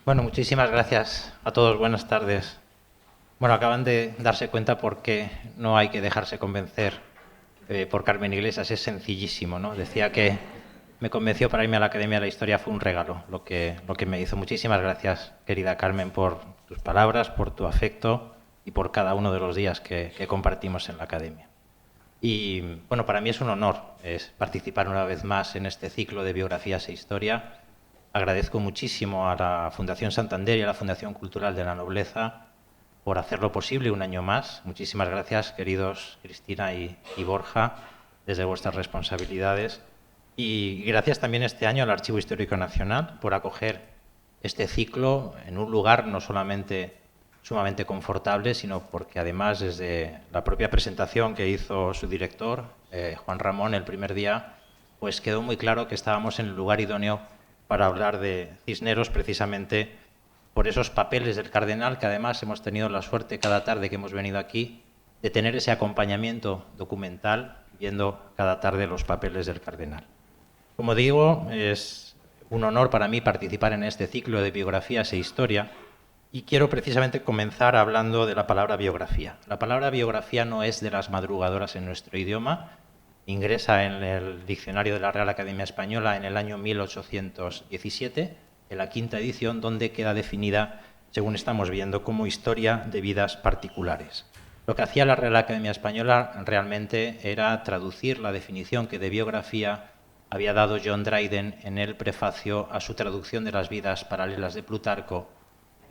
Bueno, muchísimas gracias a todos. Buenas tardes. Bueno, acaban de darse cuenta porque no hay que dejarse convencer por Carmen Iglesias. Es sencillísimo, ¿no? Decía que me convenció para irme a la Academia de la Historia. Fue un regalo lo que me hizo. Muchísimas gracias, querida Carmen, por tus palabras, por tu afecto y por cada uno de los días que compartimos en la Academia. Y bueno, para mí es un honor participar una vez más en este ciclo de biografías e historia. Agradezco muchísimo a la Fundación Santander y a la Fundación Cultural de la Nobleza por hacerlo posible un año más. Muchísimas gracias, queridos Cristina y Borja, desde vuestras responsabilidades. Y gracias también este año al Archivo Histórico Nacional por acoger este ciclo en un lugar no solamente sumamente confortable, sino porque además desde la propia presentación que hizo su director, Juan Ramón, el primer día, pues quedó muy claro que estábamos en el lugar idóneo para hablar de Cisneros, precisamente por esos papeles del cardenal, que además hemos tenido la suerte cada tarde que hemos venido aquí de tener ese acompañamiento documental viendo cada tarde los papeles del cardenal. Como digo, es un honor para mí participar en este ciclo de biografías e historia y quiero precisamente comenzar hablando de la palabra biografía. La palabra biografía no es de las madrugadoras en nuestro idioma, ingresa en el diccionario de la Real Academia Española en el año 1817, en la quinta edición, donde queda definida, según estamos viendo, como historia de vidas particulares. Lo que hacía la Real Academia Española realmente era traducir la definición que de biografía había dado John Dryden en el prefacio a su traducción de las vidas paralelas de Plutarco,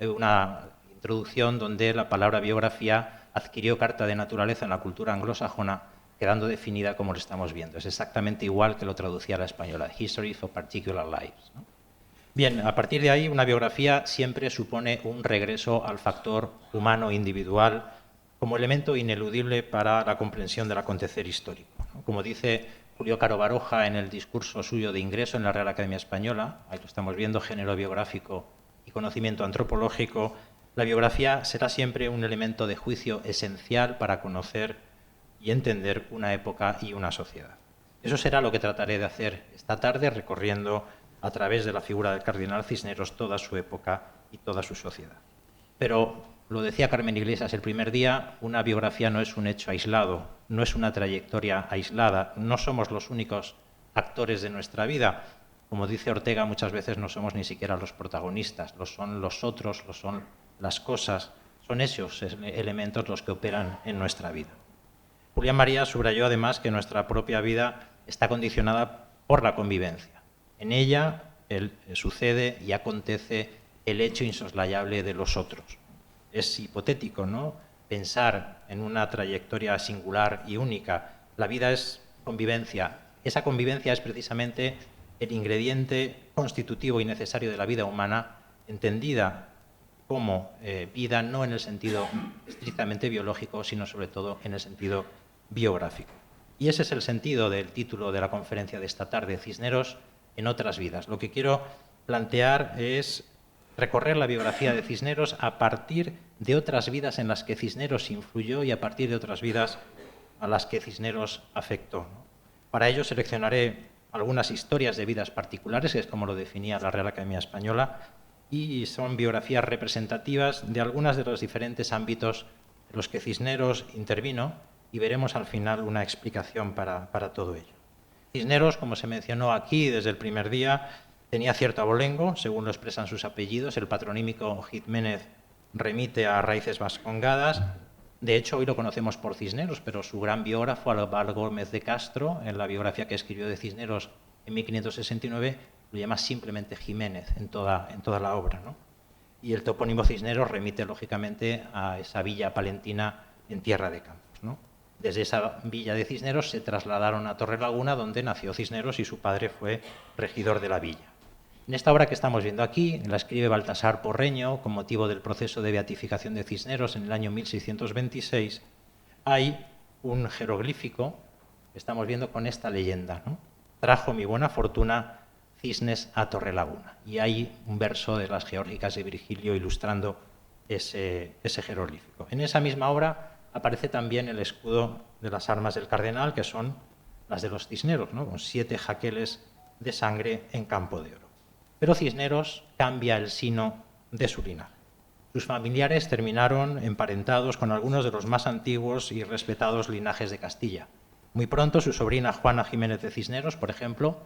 una introducción donde la palabra biografía adquirió carta de naturaleza en la cultura anglosajona, quedando definida como lo estamos viendo. Es exactamente igual que lo traducía a la española, History of Particular Lives, ¿no? Bien, a partir de ahí, una biografía siempre supone un regreso al factor humano individual como elemento ineludible para la comprensión del acontecer histórico, ¿no? Como dice Julio Caro Baroja en el discurso suyo de ingreso en la Real Academia Española, ahí lo estamos viendo, género biográfico y conocimiento antropológico, la biografía será siempre un elemento de juicio esencial para conocer y entender una época y una sociedad. Eso será lo que trataré de hacer esta tarde, recorriendo a través de la figura del cardenal Cisneros toda su época y toda su sociedad. Pero, lo decía Carmen Iglesias el primer día, una biografía no es un hecho aislado, no es una trayectoria aislada, no somos los únicos actores de nuestra vida. Como dice Ortega, muchas veces no somos ni siquiera los protagonistas, lo son los otros, lo son las cosas, son esos elementos los que operan en nuestra vida. Julián María subrayó además que nuestra propia vida está condicionada por la convivencia. En ella sucede y acontece el hecho insoslayable de los otros. Es hipotético, ¿no?, pensar en una trayectoria singular y única. La vida es convivencia. Esa convivencia es precisamente el ingrediente constitutivo y necesario de la vida humana, entendida como vida no en el sentido estrictamente biológico, sino sobre todo en el sentido biográfico. Y ese es el sentido del título de la conferencia de esta tarde, Cisneros en otras vidas. Lo que quiero plantear es recorrer la biografía de Cisneros a partir de otras vidas en las que Cisneros influyó y a partir de otras vidas a las que Cisneros afectó. Para ello seleccionaré algunas historias de vidas particulares, que es como lo definía la Real Academia Española, y son biografías representativas de algunos de los diferentes ámbitos en los que Cisneros intervino, y veremos al final una explicación para todo ello. Cisneros, como se mencionó aquí desde el primer día, tenía cierto abolengo, según lo expresan sus apellidos. El patronímico Jiménez remite a raíces vascongadas. De hecho, hoy lo conocemos por Cisneros, pero su gran biógrafo, Álvaro Gómez de Castro, en la biografía que escribió de Cisneros en 1569, lo llama simplemente Jiménez en toda la obra, ¿no? Y el topónimo Cisneros remite, lógicamente, a esa villa palentina en Tierra de Campos, ¿no? Desde esa villa de Cisneros se trasladaron a Torrelaguna, donde nació Cisneros y su padre fue regidor de la villa. En esta obra que estamos viendo aquí, la escribe Baltasar Porreño con motivo del proceso de beatificación de Cisneros en el año 1626, hay un jeroglífico que estamos viendo con esta leyenda, ¿no? Trajo mi buena fortuna cisnes a Torrelaguna. Y hay un verso de las Geórgicas de Virgilio ilustrando ese jeroglífico. En esa misma obra aparece también el escudo de las armas del cardenal, que son las de los Cisneros, ¿no?, con 7 jaqueles de sangre en campo de oro. Pero Cisneros cambia el sino de su linaje. Sus familiares terminaron emparentados con algunos de los más antiguos y respetados linajes de Castilla. Muy pronto su sobrina Juana Jiménez de Cisneros, por ejemplo,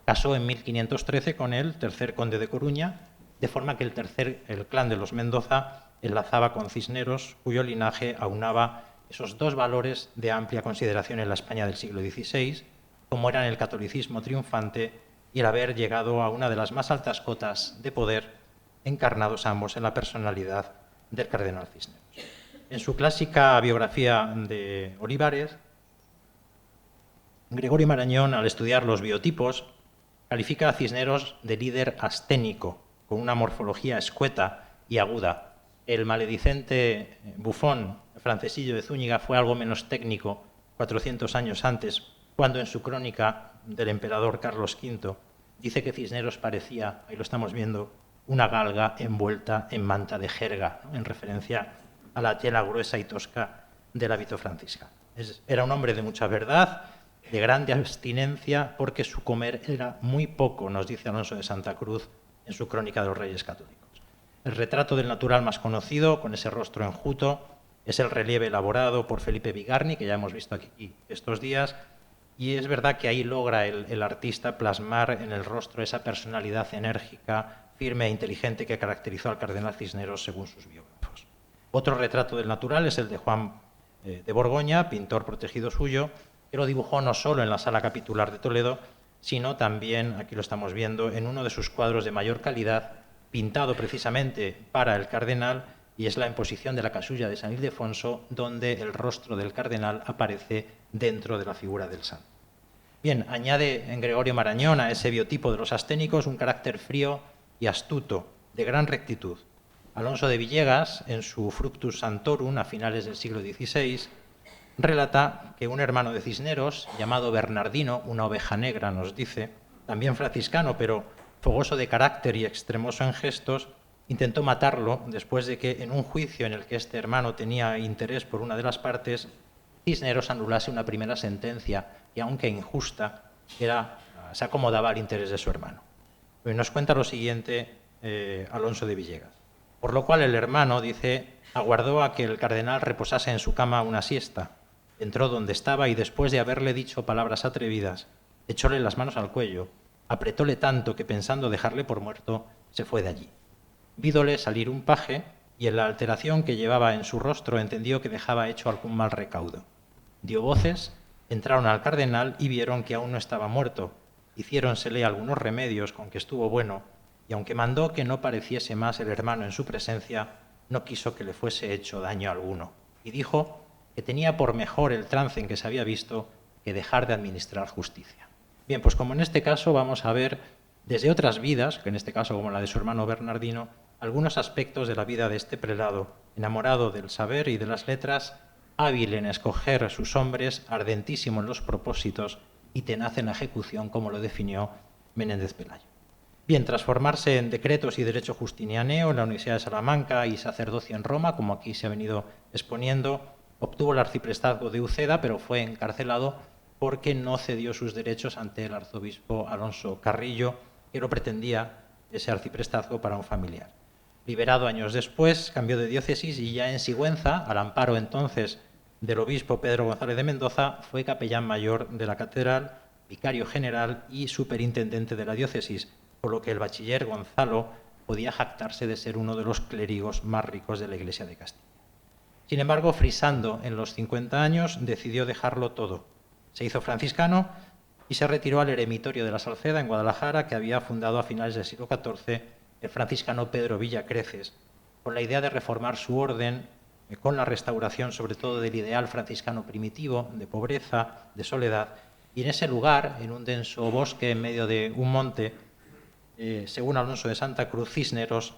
casó en 1513 con el tercer conde de Coruña, de forma que el clan de los Mendoza enlazaba con Cisneros, cuyo linaje aunaba esos dos valores de amplia consideración en la España del siglo XVI, como eran el catolicismo triunfante y el haber llegado a una de las más altas cotas de poder, encarnados ambos en la personalidad del cardenal Cisneros. En su clásica biografía de Olivares, Gregorio Marañón, al estudiar los biotipos, califica a Cisneros de líder asténico, con una morfología escueta y aguda. El maledicente bufón Francesillo de Zúñiga fue algo menos técnico 400 años antes, cuando en su crónica del emperador Carlos V dice que Cisneros parecía, ahí lo estamos viendo, una galga envuelta en manta de jerga, ¿no?, en referencia a la tela gruesa y tosca del hábito franciscano. Era un hombre de mucha verdad, de grande abstinencia, porque su comer era muy poco, nos dice Alonso de Santa Cruz en su Crónica de los Reyes Católicos. El retrato del natural más conocido, con ese rostro enjuto, es el relieve elaborado por Felipe Bigarni, que ya hemos visto aquí estos días, y es verdad que ahí logra el artista plasmar en el rostro esa personalidad enérgica, firme e inteligente que caracterizó al cardenal Cisneros según sus biógrafos. Otro retrato del natural es el de Juan de Borgoña, pintor protegido suyo, que lo dibujó no solo en la Sala Capitular de Toledo, sino también, aquí lo estamos viendo, en uno de sus cuadros de mayor calidad, pintado precisamente para el cardenal, y es la imposición de la casulla de San Ildefonso, donde el rostro del cardenal aparece dentro de la figura del santo. Bien, añade en Gregorio Marañón a ese biotipo de los asténicos un carácter frío y astuto, de gran rectitud. Alonso de Villegas, en su Fructus Santorum, a finales del siglo XVI, relata que un hermano de Cisneros, llamado Bernardino, una oveja negra, nos dice, también franciscano, pero fogoso de carácter y extremoso en gestos, intentó matarlo después de que, en un juicio en el que este hermano tenía interés por una de las partes, Cisneros anulase una primera sentencia que, aunque injusta, se acomodaba al interés de su hermano. Y nos cuenta lo siguiente Alonso de Villegas. Por lo cual el hermano, dice, aguardó a que el cardenal reposase en su cama una siesta. Entró donde estaba y, después de haberle dicho palabras atrevidas, echóle las manos al cuello, apretóle tanto que, pensando dejarle por muerto, se fue de allí. Vídole salir un paje y, en la alteración que llevaba en su rostro, entendió que dejaba hecho algún mal recaudo. Dio voces, entraron al cardenal y vieron que aún no estaba muerto. Hiciéronsele algunos remedios con que estuvo bueno, y aunque mandó que no pareciese más el hermano en su presencia, no quiso que le fuese hecho daño alguno, y dijo que tenía por mejor el trance en que se había visto que dejar de administrar justicia. Bien, pues como en este caso vamos a ver desde otras vidas, que en este caso como la de su hermano Bernardino, algunos aspectos de la vida de este prelado, enamorado del saber y de las letras, hábil en escoger a sus hombres, ardentísimo en los propósitos y tenaz en la ejecución, como lo definió Menéndez Pelayo. Bien, tras formarse en decretos y derecho justinianeo en la Universidad de Salamanca y sacerdocio en Roma, como aquí se ha venido exponiendo, obtuvo el arciprestazgo de Uceda, pero fue encarcelado porque no cedió sus derechos ante el arzobispo Alonso Carrillo, que lo pretendía ese arciprestazgo para un familiar. Liberado años después, cambió de diócesis y ya en Sigüenza, al amparo entonces del obispo Pedro González de Mendoza, fue capellán mayor de la catedral, vicario general y superintendente de la diócesis, por lo que el bachiller Gonzalo podía jactarse de ser uno de los clérigos más ricos de la Iglesia de Castilla. Sin embargo, frisando en los 50 años, decidió dejarlo todo. Se hizo franciscano y se retiró al eremitorio de la Salceda, en Guadalajara, que había fundado a finales del siglo XIV el franciscano Pedro Villacreces, con la idea de reformar su orden, con la restauración sobre todo del ideal franciscano primitivo, de pobreza, de soledad, y en ese lugar, en un denso bosque en medio de un monte, según Alonso de Santa Cruz, Cisneros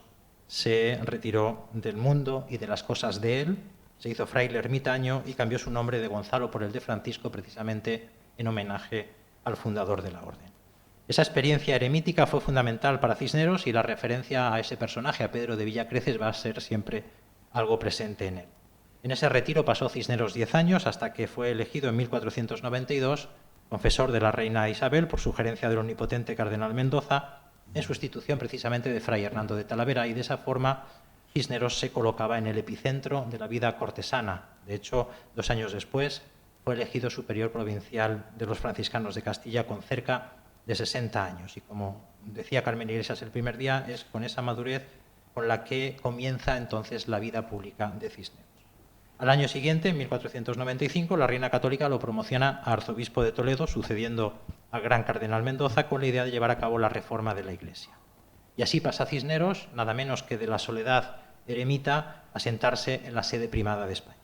se retiró del mundo y de las cosas de él, se hizo fraile ermitaño y cambió su nombre de Gonzalo por el de Francisco, precisamente en homenaje al fundador de la orden. Esa experiencia eremítica fue fundamental para Cisneros y la referencia a ese personaje, a Pedro de Villacreces, va a ser siempre algo presente en él. En ese retiro pasó Cisneros 10 años hasta que fue elegido en 1492 confesor de la reina Isabel por sugerencia del omnipotente cardenal Mendoza, en sustitución precisamente de Fray Hernando de Talavera, y de esa forma Cisneros se colocaba en el epicentro de la vida cortesana. De hecho, 2 años después fue elegido superior provincial de los franciscanos de Castilla con cerca de 60 años. Y como decía Carmen Iglesias el primer día, es con esa madurez con la que comienza entonces la vida pública de Cisneros. Al año siguiente, en 1495, la Reina Católica lo promociona a arzobispo de Toledo, sucediendo al gran cardenal Mendoza, con la idea de llevar a cabo la reforma de la Iglesia. Y así pasa Cisneros, nada menos que de la soledad eremita, a sentarse en la sede primada de España.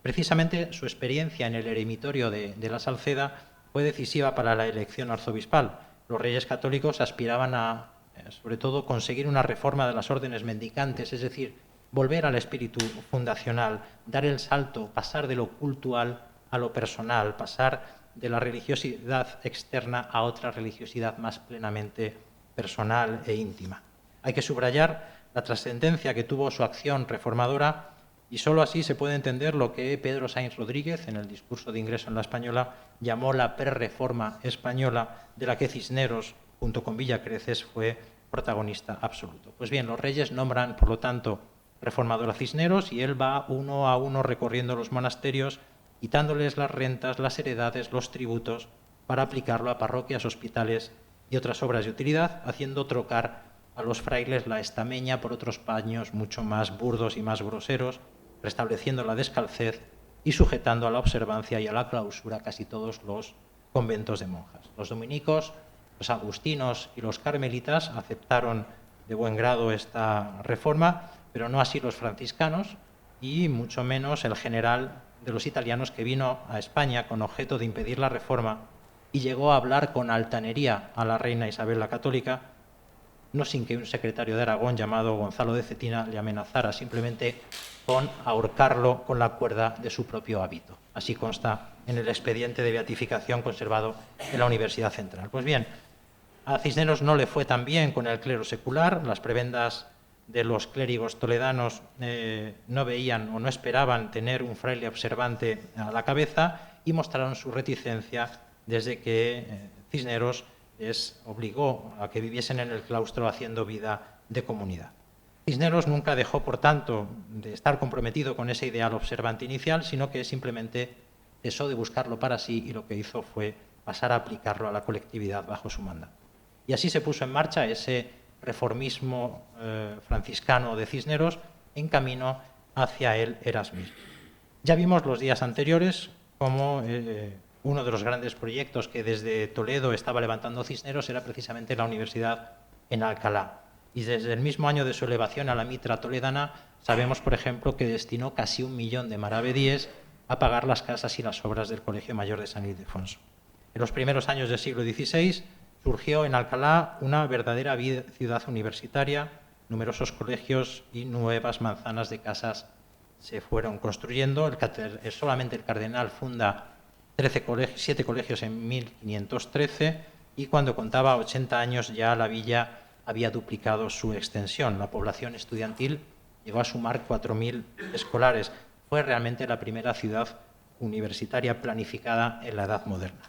Precisamente su experiencia en el eremitorio de la Salceda fue decisiva para la elección arzobispal. Los reyes católicos aspiraban a, sobre todo, conseguir una reforma de las órdenes mendicantes, es decir, volver al espíritu fundacional, dar el salto, pasar de lo cultural a lo personal, pasar de la religiosidad externa a otra religiosidad más plenamente personal e íntima. Hay que subrayar la trascendencia que tuvo su acción reformadora, y sólo así se puede entender lo que Pedro Sainz Rodríguez, en el discurso de ingreso en la Española, llamó la prerreforma española, de la que Cisneros, junto con Villacreces, fue protagonista absoluto. Pues bien, los reyes nombran, por lo tanto, reformador a Cisneros, y él va uno a uno recorriendo los monasterios, quitándoles las rentas, las heredades, los tributos, para aplicarlo a parroquias, hospitales y otras obras de utilidad, haciendo trocar a los frailes la estameña por otros paños mucho más burdos y más groseros, restableciendo la descalcez y sujetando a la observancia y a la clausura casi todos los conventos de monjas. Los dominicos, los agustinos y los carmelitas aceptaron de buen grado esta reforma, pero no así los franciscanos, y mucho menos el general de los italianos, que vino a España con objeto de impedir la reforma y llegó a hablar con altanería a la reina Isabel la Católica, no sin que un secretario de Aragón llamado Gonzalo de Cetina le amenazara simplemente con ahorcarlo con la cuerda de su propio hábito. Así consta en el expediente de beatificación conservado en la Universidad Central. Pues bien, a Cisneros no le fue tan bien con el clero secular. Las prebendas de los clérigos toledanos no veían o no esperaban tener un fraile observante a la cabeza, y mostraron su reticencia desde que Cisneros les obligó a que viviesen en el claustro haciendo vida de comunidad. Cisneros nunca dejó, por tanto, de estar comprometido con ese ideal observante inicial, sino que simplemente cesó de buscarlo para sí, y lo que hizo fue pasar a aplicarlo a la colectividad bajo su mandato. Y así se puso en marcha ese reformismo franciscano de Cisneros, en camino hacia el erasmismo. Ya vimos los días anteriores cómo uno de los grandes proyectos que desde Toledo estaba levantando Cisneros era precisamente la universidad en Alcalá. Y desde el mismo año de su elevación a la mitra toledana, sabemos, por ejemplo, que destinó casi 1 millón de maravedíes a pagar las casas y las obras del Colegio Mayor de San Ildefonso. En los primeros años del siglo XVI surgió en Alcalá una verdadera ciudad universitaria. Numerosos colegios y nuevas manzanas de casas se fueron construyendo. Solamente el cardenal funda 7 colegios en 1513, y cuando contaba 80 años ya la villa había duplicado su extensión. La población estudiantil llegó a sumar 4.000 escolares. Fue realmente la primera ciudad universitaria planificada en la Edad Moderna.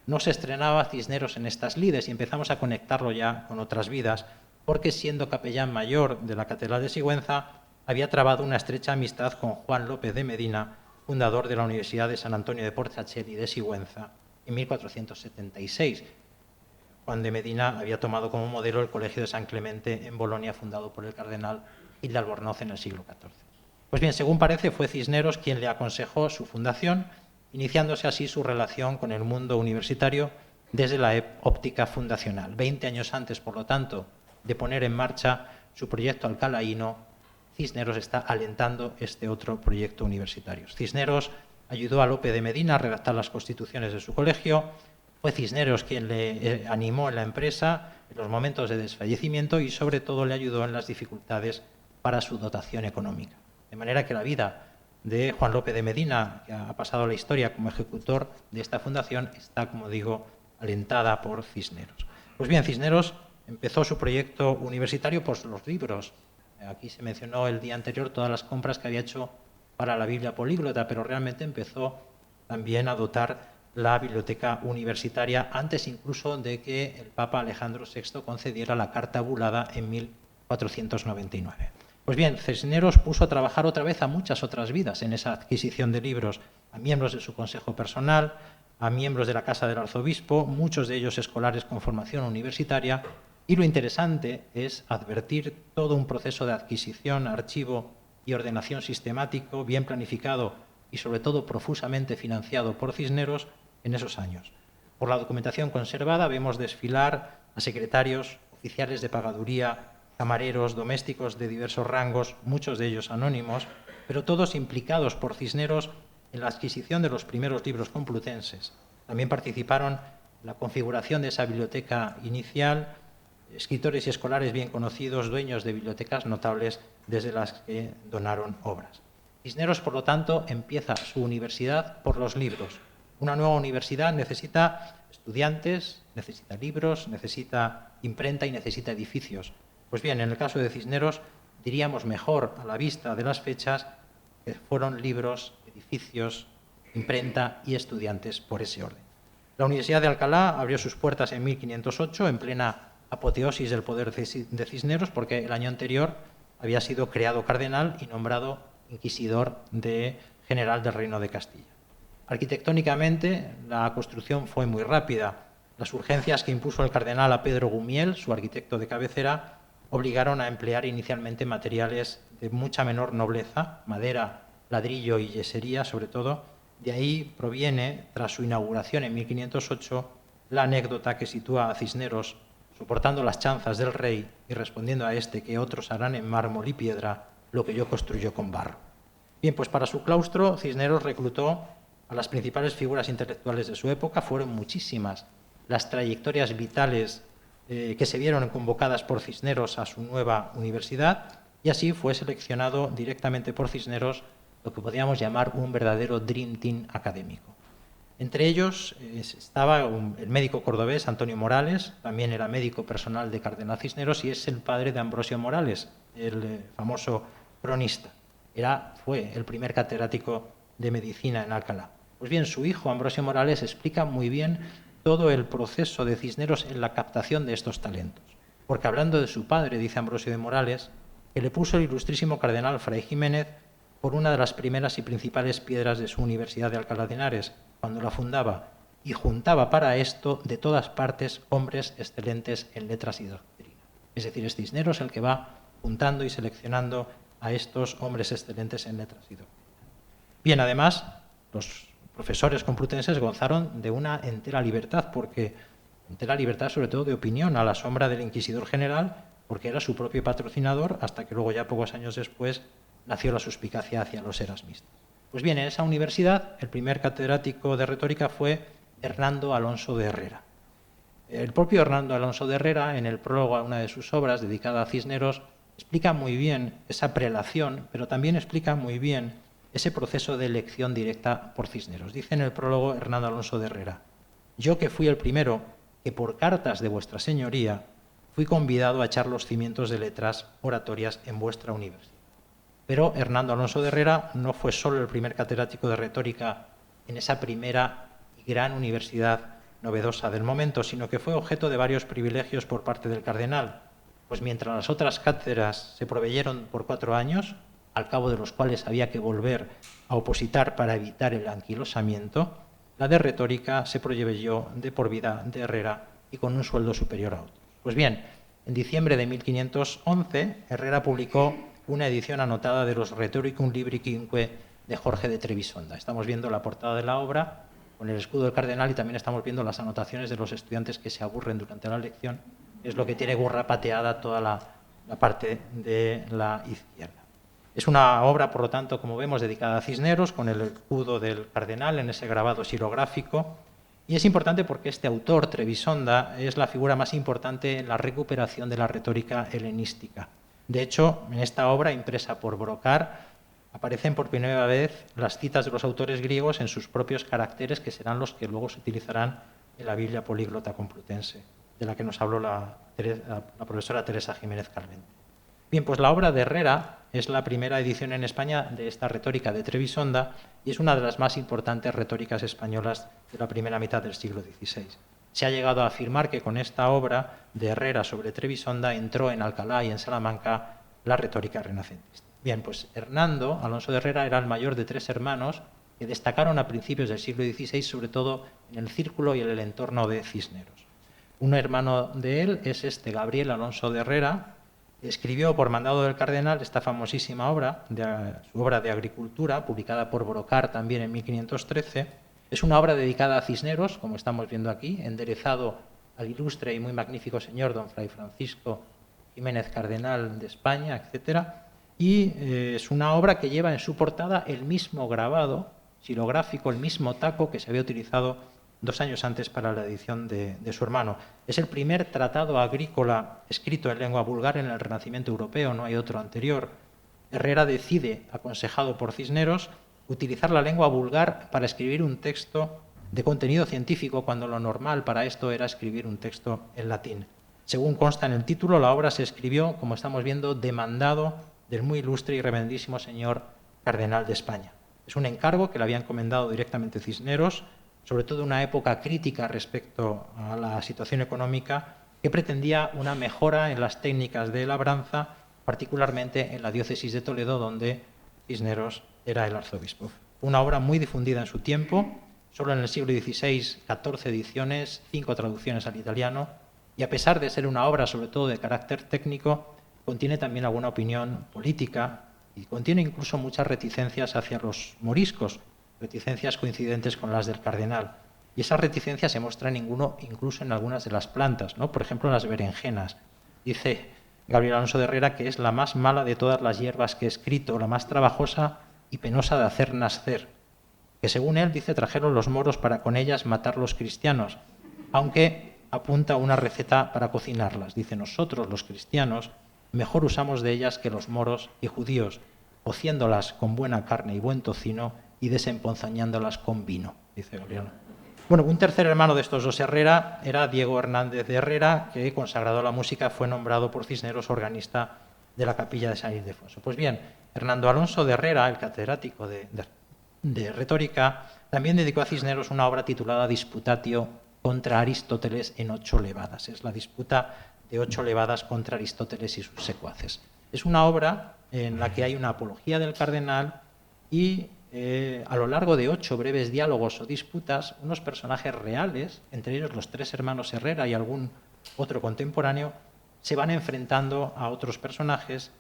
No se estrenaba Cisneros en estas lides, y empezamos a conectarlo ya con otras vidas, porque siendo capellán mayor de la Catedral de Sigüenza, había trabado una estrecha amistad con Juan López de Medina, fundador de la Universidad de San Antonio de Portachel y de Sigüenza, en 1476. Juan de Medina había tomado como modelo el Colegio de San Clemente en Bolonia, fundado por el cardenal Gil de Albornoz en el siglo XIV. Pues bien, según parece, fue Cisneros quien le aconsejó su fundación, iniciándose así su relación con el mundo universitario desde la óptica fundacional. 20 años antes, por lo tanto, de poner en marcha su proyecto alcalaíno, Cisneros está alentando este otro proyecto universitario. Cisneros ayudó a Lope de Medina a redactar las constituciones de su colegio. Fue Cisneros quien le animó en la empresa en los momentos de desfallecimiento, y sobre todo le ayudó en las dificultades para su dotación económica. De manera que la vida de Juan Lope de Medina, que ha pasado a la historia como ejecutor de esta fundación, está, como digo, alentada por Cisneros. Pues bien, Cisneros empezó su proyecto universitario por los libros. Aquí se mencionó el día anterior todas las compras que había hecho para la Biblia políglota, pero realmente empezó también a dotar la biblioteca universitaria, antes incluso de que el Papa Alejandro VI concediera la Carta Bulada en 1499. Pues bien, Cisneros puso a trabajar otra vez a muchas otras vidas en esa adquisición de libros, a miembros de su consejo personal, a miembros de la Casa del Arzobispo, muchos de ellos escolares con formación universitaria, y lo interesante es advertir todo un proceso de adquisición, archivo y ordenación sistemático, bien planificado y sobre todo profusamente financiado por Cisneros en esos años. Por la documentación conservada vemos desfilar a secretarios, oficiales de pagaduría, camareros, domésticos de diversos rangos, muchos de ellos anónimos, pero todos implicados por Cisneros en la adquisición de los primeros libros complutenses. También participaron en la configuración de esa biblioteca inicial escritores y escolares bien conocidos, dueños de bibliotecas notables desde las que donaron obras. Cisneros, por lo tanto, empieza su universidad por los libros. Una nueva universidad necesita estudiantes, necesita libros, necesita imprenta y necesita edificios. Pues bien, en el caso de Cisneros, diríamos mejor a la vista de las fechas que fueron libros, edificios, imprenta y estudiantes por ese orden. La Universidad de Alcalá abrió sus puertas en 1508 en plena apoteosis del poder de Cisneros, porque el año anterior había sido creado cardenal y nombrado inquisidor general del Reino de Castilla. Arquitectónicamente, la construcción fue muy rápida. Las urgencias que impuso el cardenal a Pedro Gumiel, su arquitecto de cabecera, obligaron a emplear inicialmente materiales de mucha menor nobleza, madera, ladrillo y yesería sobre todo. De ahí proviene, tras su inauguración en 1508, la anécdota que sitúa a Cisneros soportando las chanzas del rey y respondiendo a este que otros harán en mármol y piedra lo que yo construyo con barro. Bien, pues para su claustro Cisneros reclutó a las principales figuras intelectuales de su época, fueron muchísimas las trayectorias vitales que se vieron convocadas por Cisneros a su nueva universidad, y así fue seleccionado directamente por Cisneros lo que podríamos llamar un verdadero Dream Team académico. Entre ellos estaba el médico cordobés Antonio Morales, también era médico personal de Cardenal Cisneros y es el padre de Ambrosio Morales, el famoso cronista. Fue el primer catedrático de medicina en Alcalá. Pues bien, su hijo Ambrosio Morales explica muy bien todo el proceso de Cisneros en la captación de estos talentos. Porque hablando de su padre, dice Ambrosio de Morales, que le puso el ilustrísimo cardenal Fray Jiménez por una de las primeras y principales piedras de su Universidad de Alcalá de Henares, cuando la fundaba, y juntaba para esto de todas partes hombres excelentes en letras y doctrina. Es decir, es Cisneros el que va juntando y seleccionando a estos hombres excelentes en letras y doctrina. Bien, además, los profesores complutenses gozaron de una entera libertad, entera libertad sobre todo de opinión, a la sombra del inquisidor general, porque era su propio patrocinador, hasta que luego ya pocos años después nació la suspicacia hacia los erasmistas. Pues bien, en esa universidad el primer catedrático de retórica fue Hernando Alonso de Herrera. El propio Hernando Alonso de Herrera, en el prólogo a una de sus obras dedicada a Cisneros, explica muy bien esa prelación, pero también explica muy bien ese proceso de elección directa por Cisneros. Dice en el prólogo Hernando Alonso de Herrera: yo que fui el primero que por cartas de vuestra señoría fui convidado a echar los cimientos de letras oratorias en vuestra universidad. Pero Hernando Alonso de Herrera no fue solo el primer catedrático de retórica en esa primera y gran universidad novedosa del momento, sino que fue objeto de varios privilegios por parte del cardenal, pues mientras las otras cátedras se proveyeron por 4 años, al cabo de los cuales había que volver a opositar para evitar el anquilosamiento, la de retórica se proveyó de por vida de Herrera y con un sueldo superior a otros. Pues bien, en diciembre de 1511, Herrera publicó una edición anotada de los Rhetoricum Libri Quinque de Jorge de Trebisonda. Estamos viendo la portada de la obra con el escudo del cardenal y también estamos viendo las anotaciones de los estudiantes que se aburren durante la lección. Es lo que tiene gurrapateada toda la parte de la izquierda. Es una obra, por lo tanto, como vemos, dedicada a Cisneros, con el escudo del cardenal en ese grabado xilográfico. Y es importante porque este autor, Trebisonda, es la figura más importante en la recuperación de la retórica helenística. De hecho, en esta obra, impresa por Brocard, aparecen por primera vez las citas de los autores griegos en sus propios caracteres, que serán los que luego se utilizarán en la Biblia políglota complutense, de la que nos habló la profesora Teresa Jiménez Carvente. Bien, pues la obra de Herrera es la primera edición en España de esta retórica de Trebisonda y es una de las más importantes retóricas españolas de la primera mitad del siglo XVI. Se ha llegado a afirmar que con esta obra de Herrera sobre Trebisonda entró en Alcalá y en Salamanca la retórica renacentista. Bien, pues Hernando Alonso de Herrera era el mayor de 3 hermanos que destacaron a principios del siglo XVI, sobre todo en el círculo y en el entorno de Cisneros. Un hermano de él es Gabriel Alonso de Herrera. Escribió por mandado del cardenal esta famosísima obra, su obra de agricultura, publicada por Brocard también en 1513. Es una obra dedicada a Cisneros, como estamos viendo aquí, enderezado al ilustre y muy magnífico señor don Fray Francisco Jiménez Cardenal de España, etc. Y es una obra que lleva en su portada el mismo grabado xilográfico, el mismo taco que se había utilizado 2 años antes para la edición de su hermano. Es el primer tratado agrícola escrito en lengua vulgar en el Renacimiento europeo, no hay otro anterior. Herrera decide, aconsejado por Cisneros, utilizar la lengua vulgar para escribir un texto de contenido científico, cuando lo normal para esto era escribir un texto en latín. Según consta en el título, la obra se escribió, como estamos viendo, de mandado del muy ilustre y reverendísimo señor Cardenal de España. Es un encargo que le había encomendado directamente Cisneros, sobre todo en una época crítica respecto a la situación económica, que pretendía una mejora en las técnicas de labranza, particularmente en la diócesis de Toledo, donde Cisneros era el arzobispo. Una obra muy difundida en su tiempo, solo en el siglo XVI, 14 ediciones, 5 traducciones al italiano, y a pesar de ser una obra sobre todo de carácter técnico, contiene también alguna opinión política y contiene incluso muchas reticencias hacia los moriscos, reticencias coincidentes con las del cardenal. Y esas reticencias se muestran incluso en algunas de las plantas, ¿no? Por ejemplo, en las berenjenas. Dice Gabriel Alonso de Herrera que es la más mala de todas las hierbas que he escrito, la más trabajosa y penosa de hacer nacer, que según él, dice, trajeron los moros para con ellas matar los cristianos, aunque apunta una receta para cocinarlas. Dice, nosotros los cristianos mejor usamos de ellas que los moros y judíos, cociéndolas con buena carne y buen tocino y desemponzoñándolas con vino, dice Gabriel. Bueno, un tercer hermano de estos dos Herrera era Diego Hernández de Herrera, que, consagrado a la música, fue nombrado por Cisneros organista de la capilla de San Ildefonso. Pues bien, Hernando Alonso de Herrera, el catedrático de retórica, también dedicó a Cisneros una obra titulada Disputatio contra Aristóteles en 8 levadas. Es la disputa de 8 levadas contra Aristóteles y sus secuaces. Es una obra en la que hay una apología del cardenal y a lo largo de 8 breves diálogos o disputas, unos personajes reales, entre ellos los 3 hermanos Herrera y algún otro contemporáneo, se van enfrentando a otros personajes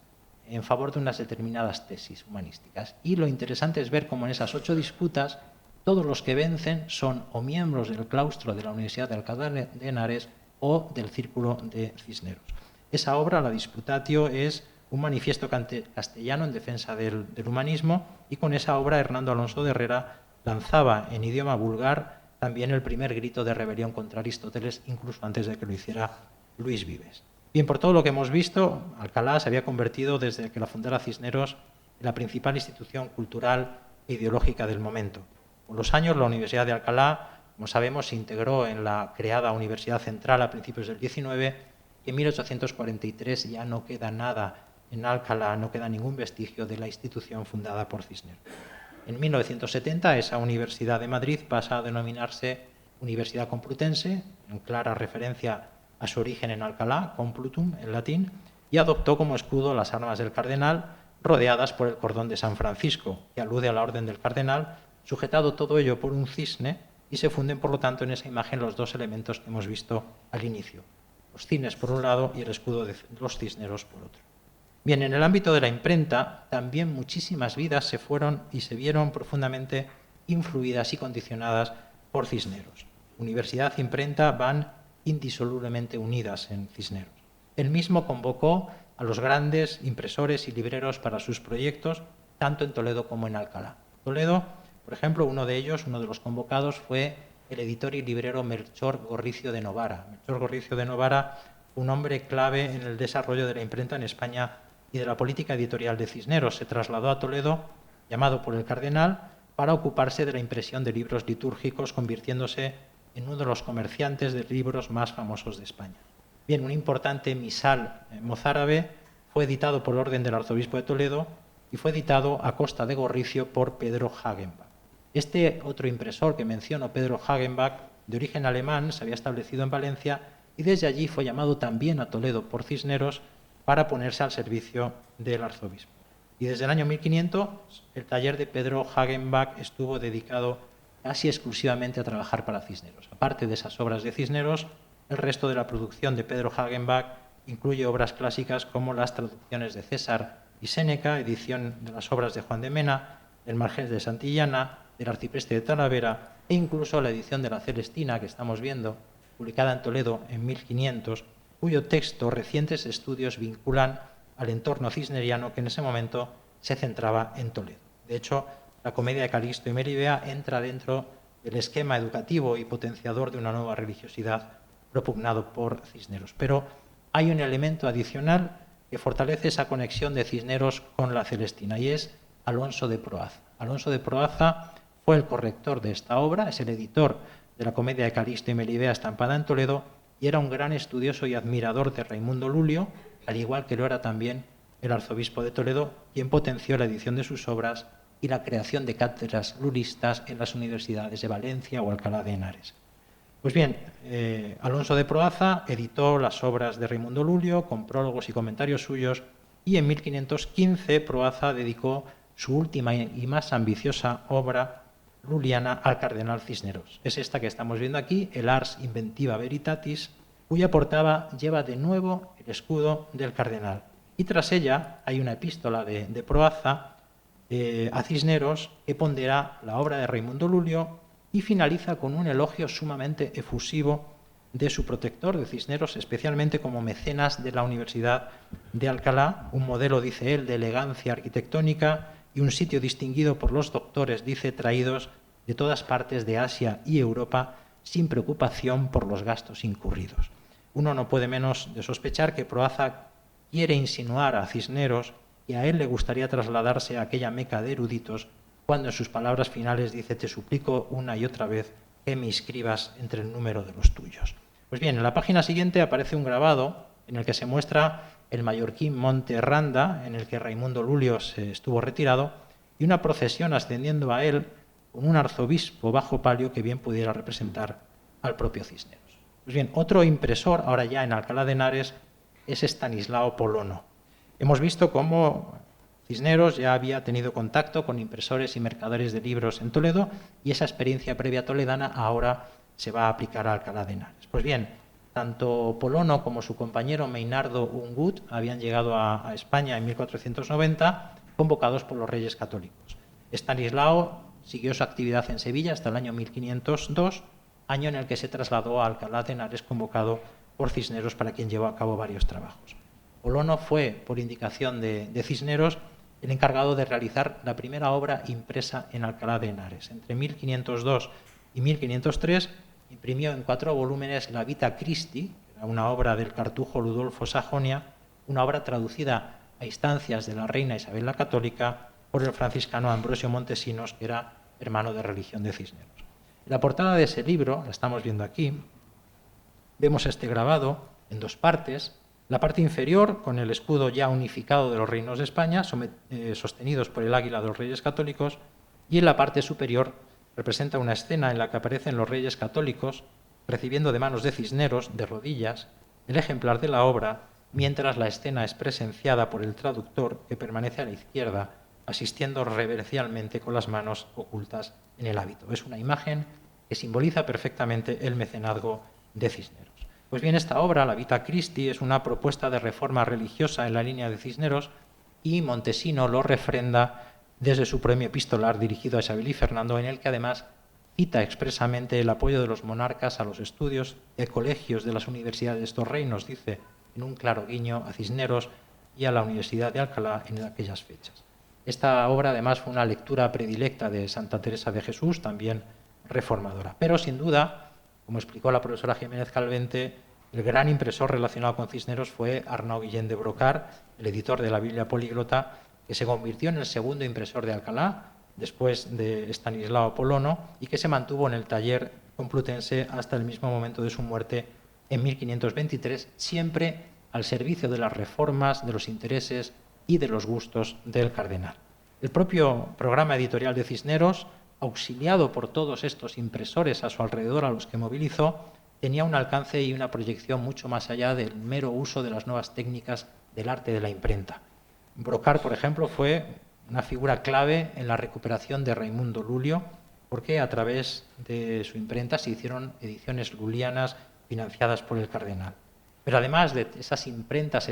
en favor de unas determinadas tesis humanísticas. Y lo interesante es ver cómo en esas 8 disputas todos los que vencen son o miembros del claustro de la Universidad de Alcalá de Henares o del Círculo de Cisneros. Esa obra, la Disputatio, es un manifiesto castellano en defensa del humanismo, y con esa obra Hernando Alonso de Herrera lanzaba en idioma vulgar también el primer grito de rebelión contra Aristóteles, incluso antes de que lo hiciera Luis Vives. Bien, por todo lo que hemos visto, Alcalá se había convertido desde que la fundara Cisneros en la principal institución cultural e ideológica del momento. Con los años, la Universidad de Alcalá, como sabemos, se integró en la creada Universidad Central a principios del XIX, y en 1843 ya no queda nada en Alcalá, no queda ningún vestigio de la institución fundada por Cisneros. En 1970, esa Universidad de Madrid pasa a denominarse Universidad Complutense, en clara referencia a su origen en Alcalá, Complutum en latín, y adoptó como escudo las armas del cardenal, rodeadas por el cordón de San Francisco, que alude a la orden del cardenal, sujetado todo ello por un cisne, y se funden, por lo tanto, en esa imagen los 2 elementos que hemos visto al inicio: los cisnes por un lado y el escudo de los Cisneros por otro. Bien, en el ámbito de la imprenta, también muchísimas vidas se fueron y se vieron profundamente influidas y condicionadas por Cisneros. Universidad e imprenta van indisolublemente unidas en Cisneros. Él mismo convocó a los grandes impresores y libreros para sus proyectos, tanto en Toledo como en Alcalá. Toledo, por ejemplo, uno de los convocados, fue el editor y librero Melchor Gorricio de Novara. Melchor Gorricio de Novara fue un hombre clave en el desarrollo de la imprenta en España y de la política editorial de Cisneros. Se trasladó a Toledo, llamado por el cardenal, para ocuparse de la impresión de libros litúrgicos, convirtiéndose en uno de los comerciantes de libros más famosos de España. Bien, un importante misal mozárabe fue editado por orden del arzobispo de Toledo y fue editado a costa de Gorricio por Pedro Hagenbach. Este otro impresor que menciono, Pedro Hagenbach, de origen alemán, se había establecido en Valencia y desde allí fue llamado también a Toledo por Cisneros para ponerse al servicio del arzobispo. Y desde el año 1500 el taller de Pedro Hagenbach estuvo dedicado casi exclusivamente a trabajar para Cisneros. Aparte de esas obras de Cisneros, el resto de la producción de Pedro Hagenbach incluye obras clásicas como las traducciones de César y Séneca, edición de las obras de Juan de Mena, del Marqués de Santillana, del arcipreste de Talavera e incluso la edición de la Celestina que estamos viendo, publicada en Toledo en 1500, cuyo texto recientes estudios vinculan al entorno cisneriano que en ese momento se centraba en Toledo. De hecho, la comedia de Calixto y Melibea entra dentro del esquema educativo y potenciador de una nueva religiosidad propugnado por Cisneros. Pero hay un elemento adicional que fortalece esa conexión de Cisneros con la Celestina y es Alonso de Proaza. Alonso de Proaza fue el corrector de esta obra, es el editor de la comedia de Calixto y Melibea estampada en Toledo y era un gran estudioso y admirador de Raimundo Lulio, al igual que lo era también el arzobispo de Toledo, quien potenció la edición de sus obras y la creación de cátedras lulistas en las universidades de Valencia o Alcalá de Henares. Pues bien, Alonso de Proaza editó las obras de Raimundo Lulio con prólogos y comentarios suyos y en 1515 Proaza dedicó su última y más ambiciosa obra luliana al cardenal Cisneros. Es esta que estamos viendo aquí, el Ars Inventiva Veritatis, cuya portada lleva de nuevo el escudo del cardenal. Y tras ella hay una epístola de Proaza a Cisneros que pondera la obra de Raimundo Lulio y finaliza con un elogio sumamente efusivo de su protector, de Cisneros, especialmente como mecenas de la Universidad de Alcalá, un modelo, dice él, de elegancia arquitectónica y un sitio distinguido por los doctores, dice, traídos de todas partes de Asia y Europa sin preocupación por los gastos incurridos. Uno no puede menos de sospechar que Proaza quiere insinuar a Cisneros que a él le gustaría trasladarse a aquella meca de eruditos cuando en sus palabras finales dice: te suplico una y otra vez que me inscribas entre el número de los tuyos. Pues bien, en la página siguiente aparece un grabado en el que se muestra el mallorquín Monte Randa, en el que Raimundo Lulio se estuvo retirado, y una procesión ascendiendo a él con un arzobispo bajo palio que bien pudiera representar al propio Cisneros. Pues bien, otro impresor, ahora ya en Alcalá de Henares, es Estanislao Polono. Hemos visto cómo Cisneros ya había tenido contacto con impresores y mercaderes de libros en Toledo y esa experiencia previa toledana ahora se va a aplicar a Alcalá de Henares. Pues bien, tanto Polono como su compañero Meinardo Ungut habían llegado a España en 1490, convocados por los reyes católicos. Estanislao siguió su actividad en Sevilla hasta el año 1502, año en el que se trasladó a Alcalá de Henares convocado por Cisneros, para quien llevó a cabo varios trabajos. Polono fue, por indicación de Cisneros, el encargado de realizar la primera obra impresa en Alcalá de Henares. Entre 1502 y 1503 imprimió en 4 volúmenes la Vita Christi, que era una obra del cartujo Ludolfo Sajonia, una obra traducida a instancias de la reina Isabel la Católica por el franciscano Ambrosio Montesinos, que era hermano de religión de Cisneros. En la portada de ese libro, la estamos viendo aquí, vemos este grabado en 2 partes. La parte inferior, con el escudo ya unificado de los reinos de España, sostenidos por el águila de los reyes católicos, y en la parte superior representa una escena en la que aparecen los reyes católicos recibiendo de manos de Cisneros, de rodillas, el ejemplar de la obra, mientras la escena es presenciada por el traductor, que permanece a la izquierda, asistiendo reverencialmente con las manos ocultas en el hábito. Es una imagen que simboliza perfectamente el mecenazgo de Cisneros. Pues bien, esta obra, la Vita Christi, es una propuesta de reforma religiosa en la línea de Cisneros y Montesino lo refrenda desde su premio epistolar dirigido a Isabel y Fernando, en el que además cita expresamente el apoyo de los monarcas a los estudios de colegios de las universidades de estos reinos, dice, en un claro guiño a Cisneros y a la Universidad de Alcalá en aquellas fechas. Esta obra además fue una lectura predilecta de Santa Teresa de Jesús, también reformadora. Pero sin duda, como explicó la profesora Jiménez Calvente, el gran impresor relacionado con Cisneros fue Arnau Guillén de Brocar, el editor de la Biblia Políglota, que se convirtió en el segundo impresor de Alcalá, después de Estanislao Polono, y que se mantuvo en el taller complutense hasta el mismo momento de su muerte en 1523, siempre al servicio de las reformas, de los intereses y de los gustos del cardenal. El propio programa editorial de Cisneros, auxiliado por todos estos impresores a su alrededor a los que movilizó, tenía un alcance y una proyección mucho más allá del mero uso de las nuevas técnicas del arte de la imprenta. Brocard, por ejemplo, fue una figura clave en la recuperación de Raimundo Lulio, porque a través de su imprenta se hicieron ediciones lulianas financiadas por el cardenal. Pero además de esas imprentas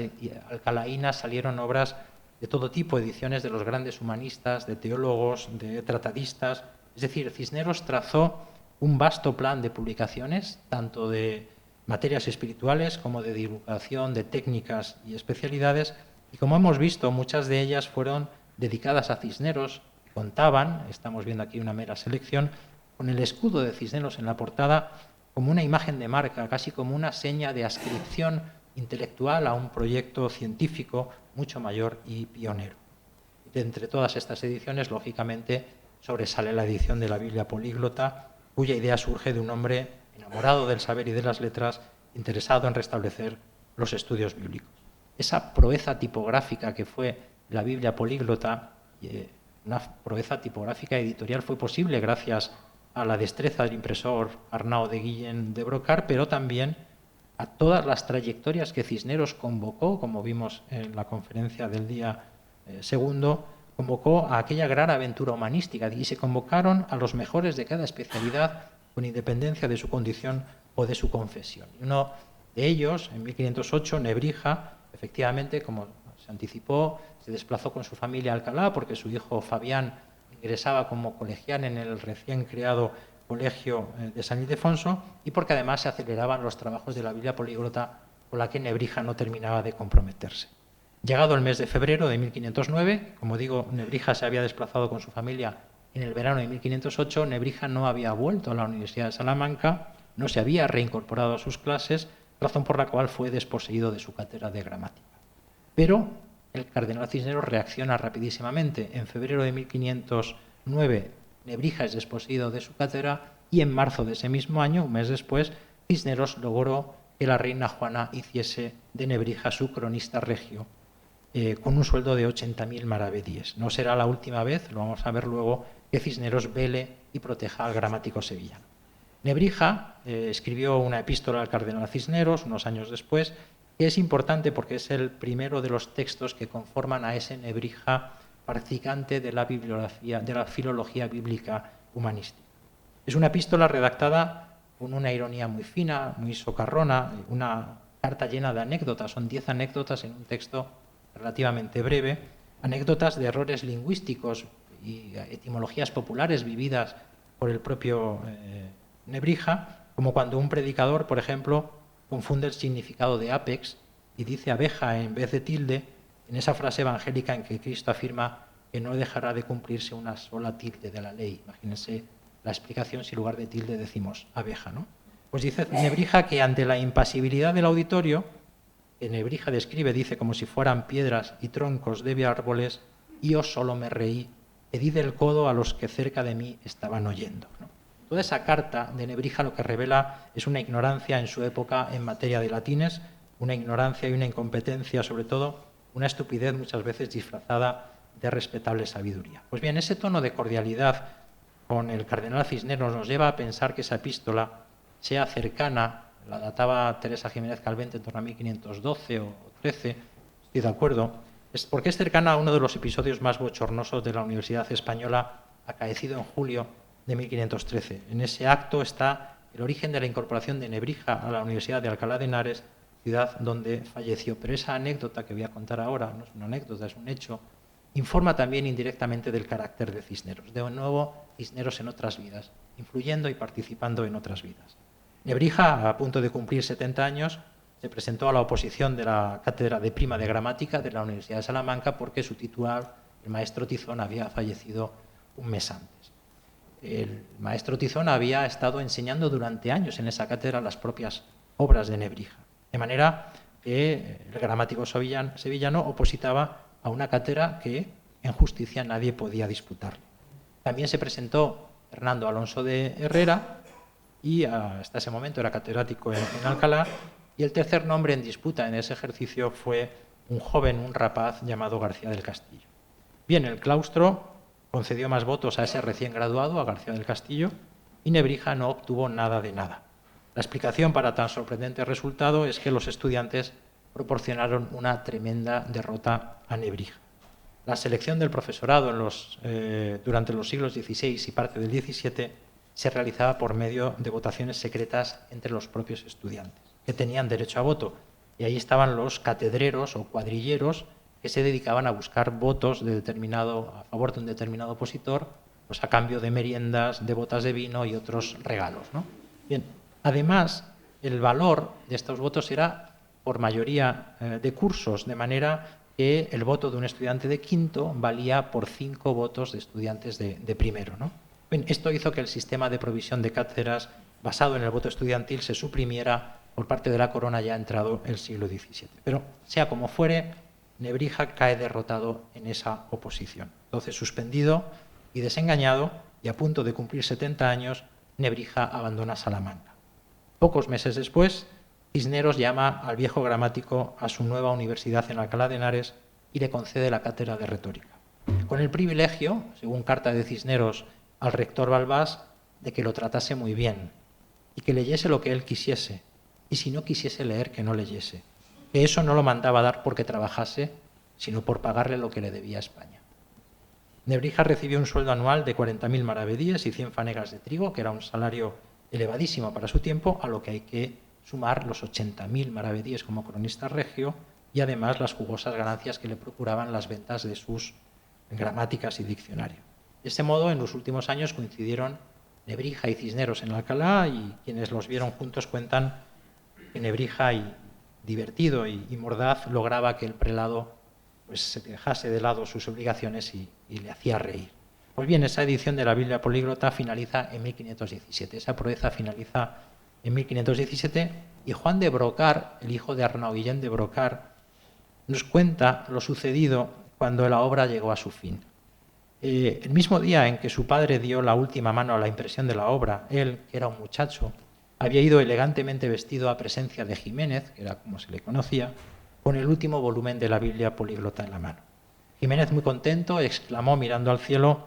alcalaínas salieron obras de todo tipo, ediciones de los grandes humanistas, de teólogos, de tratadistas. Es decir, Cisneros trazó un vasto plan de publicaciones, tanto de materias espirituales como de divulgación de técnicas y especialidades, y como hemos visto, muchas de ellas fueron dedicadas a Cisneros, contaban, estamos viendo aquí una mera selección, con el escudo de Cisneros en la portada como una imagen de marca, casi como una seña de adscripción intelectual a un proyecto científico mucho mayor y pionero. De entre todas estas ediciones, lógicamente, sobresale la edición de la Biblia políglota, cuya idea surge de un hombre enamorado del saber y de las letras, interesado en restablecer los estudios bíblicos. Esa proeza tipográfica que fue la Biblia políglota, una proeza tipográfica editorial, fue posible gracias a la destreza del impresor Arnau de Guillén de Brocard, pero también a todas las trayectorias que Cisneros convocó, como vimos en la conferencia del día segundo, convocó a aquella gran aventura humanística y se convocaron a los mejores de cada especialidad con independencia de su condición o de su confesión. Y uno de ellos, en 1508, Nebrija, efectivamente, como se anticipó, se desplazó con su familia a Alcalá porque su hijo Fabián ingresaba como colegial en el recién creado Colegio de San Ildefonso y porque además se aceleraban los trabajos de la Biblia políglota con la que Nebrija no terminaba de comprometerse. Llegado el mes de febrero de 1509, como digo, Nebrija se había desplazado con su familia en el verano de 1508, Nebrija no había vuelto a la Universidad de Salamanca, no se había reincorporado a sus clases, razón por la cual fue desposeído de su cátedra de gramática. Pero el cardenal Cisneros reacciona rapidísimamente. En febrero de 1509, Nebrija es desposeído de su cátedra y en marzo de ese mismo año, un mes después, Cisneros logró que la reina Juana hiciese de Nebrija su cronista regio, con un sueldo de 80.000 maravedíes. No será la última vez, lo vamos a ver luego, que Cisneros vele y proteja al gramático sevillano. Nebrija escribió una epístola al cardenal Cisneros unos años después, que es importante porque es el primero de los textos que conforman a ese Nebrija practicante de la filología bíblica humanística. Es una epístola redactada con una ironía muy fina, muy socarrona, una carta llena de anécdotas. Son 10 anécdotas en un texto relativamente breve, anécdotas de errores lingüísticos y etimologías populares vividas por el propio Nebrija, como cuando un predicador, por ejemplo, confunde el significado de apex y dice abeja en vez de tilde en esa frase evangélica en que Cristo afirma que no dejará de cumplirse una sola tilde de la ley. Imagínense la explicación si en lugar de tilde decimos abeja, ¿no? Pues dice Nebrija que ante la impasibilidad del auditorio, que Nebrija describe, dice, como si fueran piedras y troncos de árboles, yo solo me reí, y di del codo a los que cerca de mí estaban oyendo, ¿no? Toda esa carta de Nebrija lo que revela es una ignorancia en su época en materia de latines, una ignorancia y una incompetencia, sobre todo, una estupidez muchas veces disfrazada de respetable sabiduría. Pues bien, ese tono de cordialidad con el cardenal Cisneros nos lleva a pensar que esa epístola sea cercana, la databa Teresa Jiménez Calvente en torno a 1512 o 13, estoy de acuerdo, es porque es cercana a uno de los episodios más bochornosos de la Universidad Española acaecido en julio de 1513. En ese acto está el origen de la incorporación de Nebrija a la Universidad de Alcalá de Henares, ciudad donde falleció. Pero esa anécdota que voy a contar ahora, no es una anécdota, es un hecho, informa también indirectamente del carácter de Cisneros. De nuevo, Cisneros en otras vidas, influyendo y participando en otras vidas. Nebrija, a punto de cumplir 70 años, se presentó a la oposición de la cátedra de prima de gramática de la Universidad de Salamanca porque su titular, el maestro Tizón, había fallecido un mes antes. El maestro Tizón había estado enseñando durante años en esa cátedra las propias obras de Nebrija, de manera que el gramático sevillano opositaba a una cátedra que en justicia nadie podía disputarle. También se presentó Hernando Alonso de Herrera, y hasta ese momento era catedrático en Alcalá, y Y el tercer nombre en disputa en ese ejercicio fue un joven, un rapaz llamado García del Castillo. Bien, el claustro concedió más votos a ese recién graduado, a García del Castillo, y Nebrija no obtuvo nada de nada. La explicación para tan sorprendente resultado es que los estudiantes proporcionaron una tremenda derrota a Nebrija. La selección del profesorado durante los siglos XVI y parte del XVII se realizaba por medio de votaciones secretas entre los propios estudiantes, que tenían derecho a voto. Y ahí estaban los catedreros o cuadrilleros que se dedicaban a buscar votos a favor de un determinado opositor, pues a cambio de meriendas, de botas de vino y otros regalos, ¿no? Bien, además, el valor de estos votos era por mayoría de cursos, de manera que el voto de un estudiante de quinto valía por 5 votos de estudiantes de primero, ¿no? Bien, esto hizo que el sistema de provisión de cátedras basado en el voto estudiantil se suprimiera por parte de la corona ya entrado el siglo XVII. Pero, sea como fuere, Nebrija cae derrotado en esa oposición. Entonces, suspendido y desengañado, y a punto de cumplir 70 años, Nebrija abandona Salamanca. Pocos meses después, Cisneros llama al viejo gramático a su nueva universidad en Alcalá de Henares y le concede la cátedra de retórica, con el privilegio, según carta de Cisneros al rector Balbás, de que lo tratase muy bien y que leyese lo que él quisiese, y si no quisiese leer, que no leyese, que eso no lo mandaba dar porque trabajase, sino por pagarle lo que le debía a España. Nebrija recibió un sueldo anual de 40.000 maravedíes y 100 fanegas de trigo, que era un salario elevadísimo para su tiempo, a lo que hay que sumar los 80.000 maravedíes como cronista regio y además las jugosas ganancias que le procuraban las ventas de sus gramáticas y diccionario. De este modo, en los últimos años coincidieron Nebrija y Cisneros en Alcalá, y quienes los vieron juntos cuentan que Nebrija, divertido y mordaz, lograba que el prelado pues se dejase de lado sus obligaciones y le hacía reír. Pues bien, esa edición de la Biblia políglota finaliza en 1517. Esa proeza finaliza en 1517 y Juan de Brocar, el hijo de Arnau Guillén de Brocar, nos cuenta lo sucedido cuando la obra llegó a su fin. El mismo día en que su padre dio la última mano a la impresión de la obra, él, que era un muchacho, había ido elegantemente vestido a presencia de Jiménez, que era como se le conocía, con el último volumen de la Biblia políglota en la mano. Jiménez, muy contento, exclamó mirando al cielo: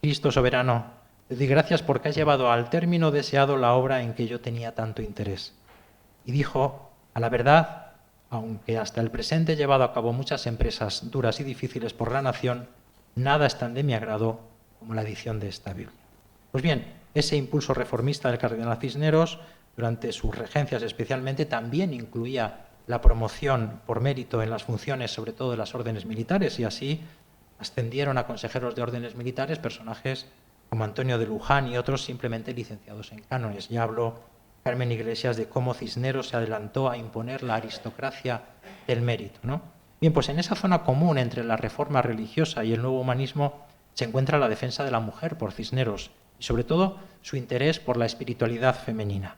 «Cristo soberano, te doy gracias porque has llevado al término deseado la obra en que yo tenía tanto interés». Y dijo: «A la verdad, aunque hasta el presente he llevado a cabo muchas empresas duras y difíciles por la nación, nada es tan de mi agrado como la edición de esta Biblia». Pues bien, ese impulso reformista del cardenal Cisneros, durante sus regencias especialmente, también incluía la promoción por mérito en las funciones, sobre todo de las órdenes militares, y así ascendieron a consejeros de órdenes militares personajes como Antonio de Luján y otros simplemente licenciados en cánones. Ya habló Carmen Iglesias de cómo Cisneros se adelantó a imponer la aristocracia del mérito, ¿no? Bien, pues en esa zona común entre la reforma religiosa y el nuevo humanismo se encuentra la defensa de la mujer por Cisneros y sobre todo su interés por la espiritualidad femenina.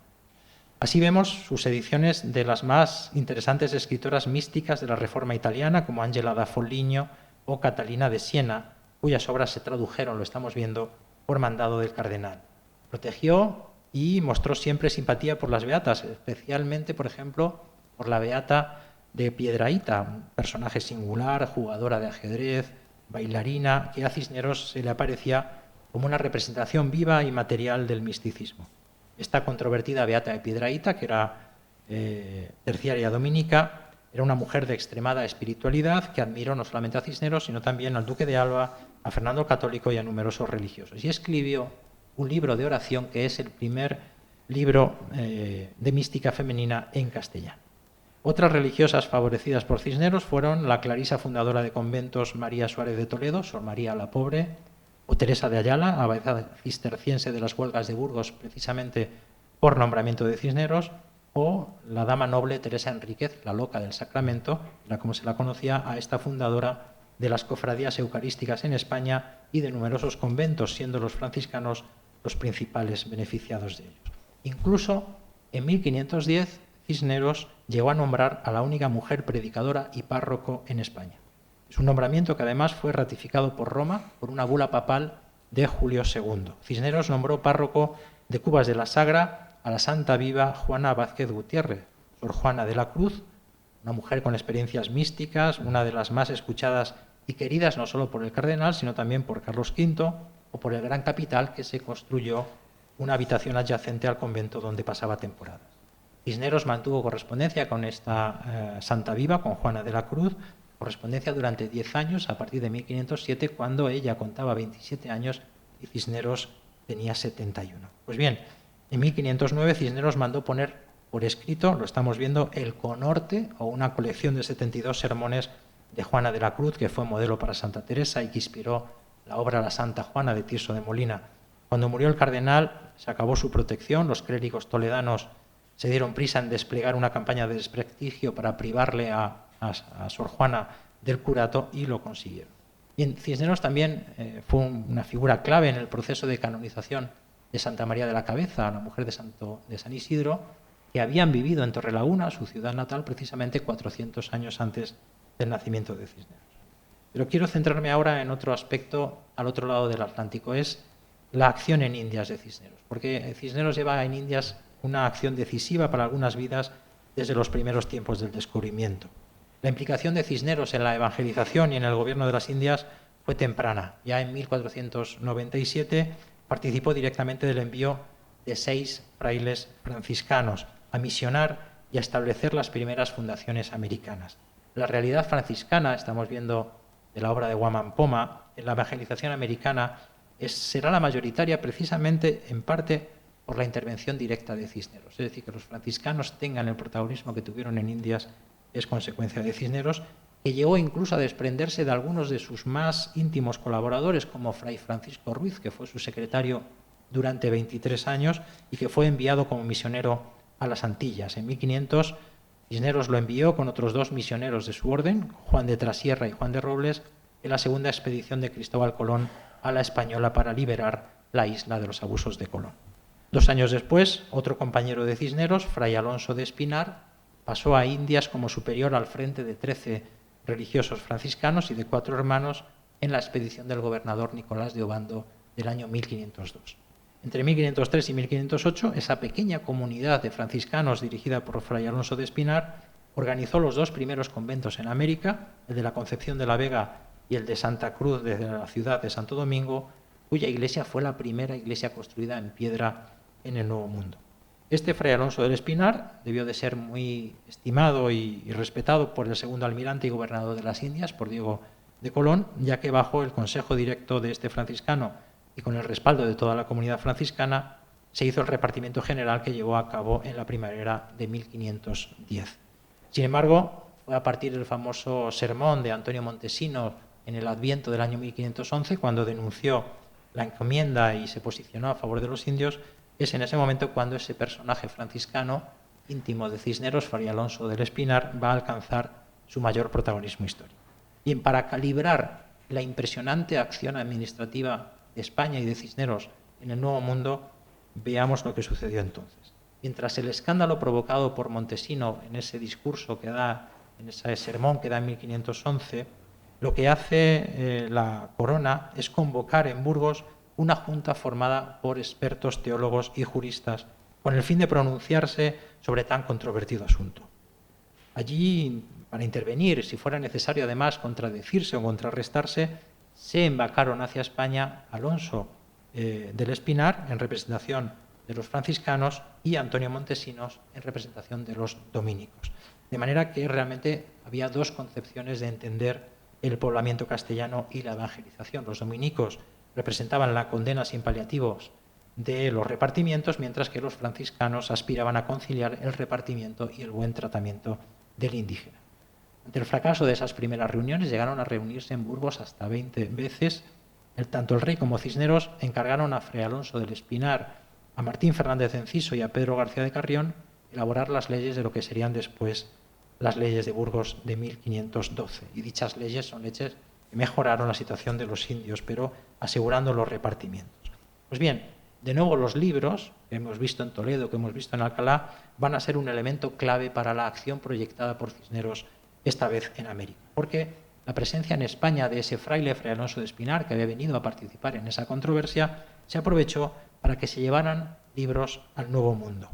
Así vemos sus ediciones de las más interesantes escritoras místicas de la Reforma italiana, como Angela da Foligno o Catalina de Siena, cuyas obras se tradujeron, lo estamos viendo, por mandado del cardenal. Protegió y mostró siempre simpatía por las beatas, especialmente, por ejemplo, por la beata de Piedrahíta, un personaje singular, jugadora de ajedrez, bailarina, que a Cisneros se le aparecía como una representación viva y material del misticismo. Esta controvertida beata de Piedrahíta, que era terciaria dominica, era una mujer de extremada espiritualidad que admiró no solamente a Cisneros, sino también al duque de Alba, a Fernando el Católico y a numerosos religiosos. Y escribió un libro de oración que es el primer libro de mística femenina en castellano. Otras religiosas favorecidas por Cisneros fueron la clarisa fundadora de conventos María Suárez de Toledo, Sor María la Pobre, o Teresa de Ayala, abadesa cisterciense de las Huelgas de Burgos, precisamente por nombramiento de Cisneros, o la dama noble Teresa Enríquez, la loca del sacramento, era como se la conocía a esta fundadora de las cofradías eucarísticas en España y de numerosos conventos, siendo los franciscanos los principales beneficiados de ellos. Incluso en 1510 Cisneros llegó a nombrar a la única mujer predicadora y párroco en España. Es un nombramiento que además fue ratificado por Roma por una bula papal de Julio II. Cisneros nombró párroco de Cubas de la Sagra a la santa viva Juana Vázquez Gutiérrez, Sor Juana de la Cruz, una mujer con experiencias místicas, una de las más escuchadas y queridas no solo por el cardenal, sino también por Carlos V o por el gran capital que se construyó una habitación adyacente al convento donde pasaba temporadas. Cisneros mantuvo correspondencia con esta santa viva, con Juana de la Cruz, correspondencia durante 10 años, a partir de 1507, cuando ella contaba 27 años y Cisneros tenía 71. Pues bien, en 1509 Cisneros mandó poner por escrito, lo estamos viendo, el Conorte, o una colección de 72 sermones de Juana de la Cruz, que fue modelo para Santa Teresa y que inspiró la obra La Santa Juana de Tirso de Molina. Cuando murió el cardenal, se acabó su protección, los clérigos toledanos se dieron prisa en desplegar una campaña de desprestigio para privarle a Sor Juana del curato y lo consiguieron. Bien, Cisneros también fue una figura clave en el proceso de canonización de Santa María de la Cabeza, la mujer de San Isidro, que habían vivido en Torrelaguna, su ciudad natal, precisamente 400 años antes del nacimiento de Cisneros. Pero quiero centrarme ahora en otro aspecto al otro lado del Atlántico, es la acción en Indias de Cisneros, porque Cisneros lleva en Indias una acción decisiva para algunas vidas desde los primeros tiempos del descubrimiento. La implicación de Cisneros en la evangelización y en el gobierno de las Indias fue temprana. Ya en 1497 participó directamente del envío de 6 frailes franciscanos a misionar y a establecer las primeras fundaciones americanas. La realidad franciscana, estamos viendo de la obra de Guaman Poma, en la evangelización americana será la mayoritaria precisamente en parte por la intervención directa de Cisneros. Es decir, que los franciscanos tengan el protagonismo que tuvieron en Indias es consecuencia de Cisneros, que llegó incluso a desprenderse de algunos de sus más íntimos colaboradores, como Fray Francisco Ruiz, que fue su secretario durante 23 años y que fue enviado como misionero a las Antillas. En 1500 Cisneros lo envió con otros 2 misioneros de su orden, Juan de Trasierra y Juan de Robles, en la segunda expedición de Cristóbal Colón a la Española para liberar la isla de los abusos de Colón. 2 años después, otro compañero de Cisneros, Fray Alonso de Espinar, pasó a Indias como superior al frente de 13 religiosos franciscanos y de 4 hermanos en la expedición del gobernador Nicolás de Obando del año 1502. Entre 1503 y 1508, esa pequeña comunidad de franciscanos dirigida por Fray Alonso de Espinar organizó los 2 primeros conventos en América, el de la Concepción de la Vega y el de Santa Cruz desde la ciudad de Santo Domingo, cuya iglesia fue la primera iglesia construida en piedra en el Nuevo Mundo. Este Fray Alonso del Espinar debió de ser muy estimado y respetado por el segundo almirante y gobernador de las Indias, por Diego de Colón, ya que bajo el consejo directo de este franciscano y con el respaldo de toda la comunidad franciscana se hizo el repartimiento general que llevó a cabo en la primavera de 1510. Sin embargo, fue a partir del famoso sermón de Antonio Montesino en el Adviento del año 1511, cuando denunció la encomienda y se posicionó a favor de los indios, es en ese momento cuando ese personaje franciscano íntimo de Cisneros, Fray Alonso del Espinar, va a alcanzar su mayor protagonismo histórico. Bien, para calibrar la impresionante acción administrativa de España y de Cisneros en el Nuevo Mundo, veamos lo que sucedió entonces. Mientras el escándalo provocado por Montesino en ese discurso que da, en ese sermón que da en 1511, lo que hace la corona es convocar en Burgos una junta formada por expertos, teólogos y juristas con el fin de pronunciarse sobre tan controvertido asunto. Allí, para intervenir, si fuera necesario además contradecirse o contrarrestarse, se embarcaron hacia España Alonso del Espinar en representación de los franciscanos y Antonio Montesinos en representación de los dominicos. De manera que realmente había 2 concepciones de entender el poblamiento castellano y la evangelización. Los dominicos representaban la condena sin paliativos de los repartimientos, mientras que los franciscanos aspiraban a conciliar el repartimiento y el buen tratamiento del indígena. Ante el fracaso de esas primeras reuniones, llegaron a reunirse en Burgos hasta 20 veces. Tanto el rey como Cisneros encargaron a Fray Alonso del Espinar, a Martín Fernández de Enciso y a Pedro García de Carrión elaborar las leyes de lo que serían después las leyes de Burgos de 1512. Y dichas leyes son leyes que mejoraron la situación de los indios, pero asegurando los repartimientos. Pues bien, de nuevo los libros que hemos visto en Toledo, que hemos visto en Alcalá, van a ser un elemento clave para la acción proyectada por Cisneros esta vez en América, porque la presencia en España de ese fraile, Fray Alonso de Espinar, que había venido a participar en esa controversia, se aprovechó para que se llevaran libros al Nuevo Mundo.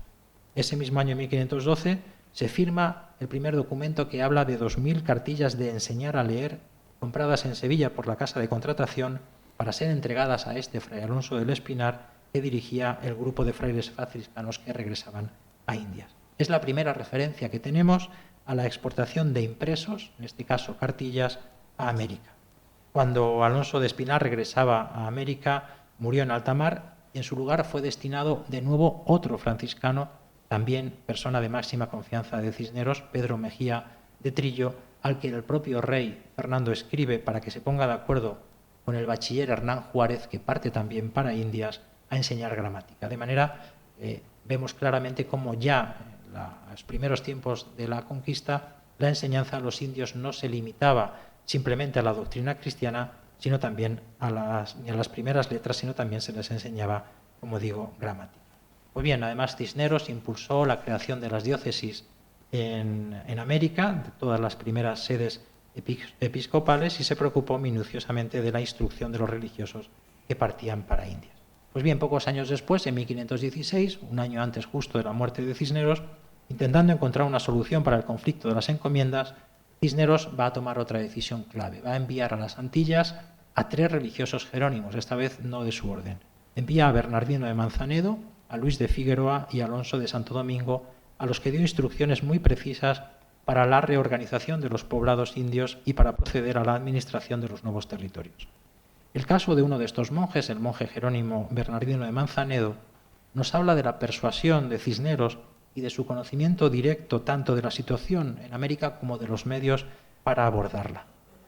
Ese mismo año 1512, se firma el primer documento que habla de 2.000 cartillas de enseñar a leer compradas en Sevilla por la Casa de Contratación para ser entregadas a este fray Alonso del Espinar, que dirigía el grupo de frailes franciscanos que regresaban a Indias. Es la primera referencia que tenemos a la exportación de impresos, en este caso cartillas, a América. Cuando Alonso de Espinar regresaba a América, murió en alta mar y en su lugar fue destinado de nuevo otro franciscano, también persona de máxima confianza de Cisneros, Pedro Mejía de Trillo, al que el propio rey Fernando escribe para que se ponga de acuerdo con el bachiller Hernán Juárez, que parte también para Indias, a enseñar gramática. De manera que vemos claramente cómo ya en los primeros tiempos de la conquista la enseñanza a los indios no se limitaba simplemente a la doctrina cristiana, sino también a las primeras letras, sino también se les enseñaba, como digo, gramática. Pues bien, además Cisneros impulsó la creación de las diócesis en América, de todas las primeras sedes episcopales, y se preocupó minuciosamente de la instrucción de los religiosos que partían para Indias. Pues bien, pocos años después, en 1516, un año antes justo de la muerte de Cisneros, intentando encontrar una solución para el conflicto de las encomiendas, Cisneros va a tomar otra decisión clave. Va a enviar a las Antillas a 3 religiosos jerónimos, esta vez no de su orden. Envía a Bernardino de Manzanedo, a Luis de Figueroa y a Alonso de Santo Domingo, a los que dio instrucciones muy precisas para la reorganización de los poblados indios y para proceder a la administración de los nuevos territorios. El caso de uno de estos monjes, el monje jerónimo Bernardino de Manzanedo, nos habla de la persuasión de Cisneros y de su conocimiento directo tanto de la situación en América como de los medios para abordarla.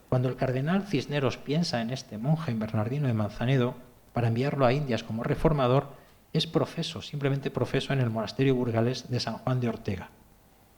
Cuando el cardenal Cisneros piensa en este monje, en Bernardino de Manzanedo, para enviarlo a Indias como reformador, es profeso, simplemente profeso en el monasterio burgalés de San Juan de Ortega.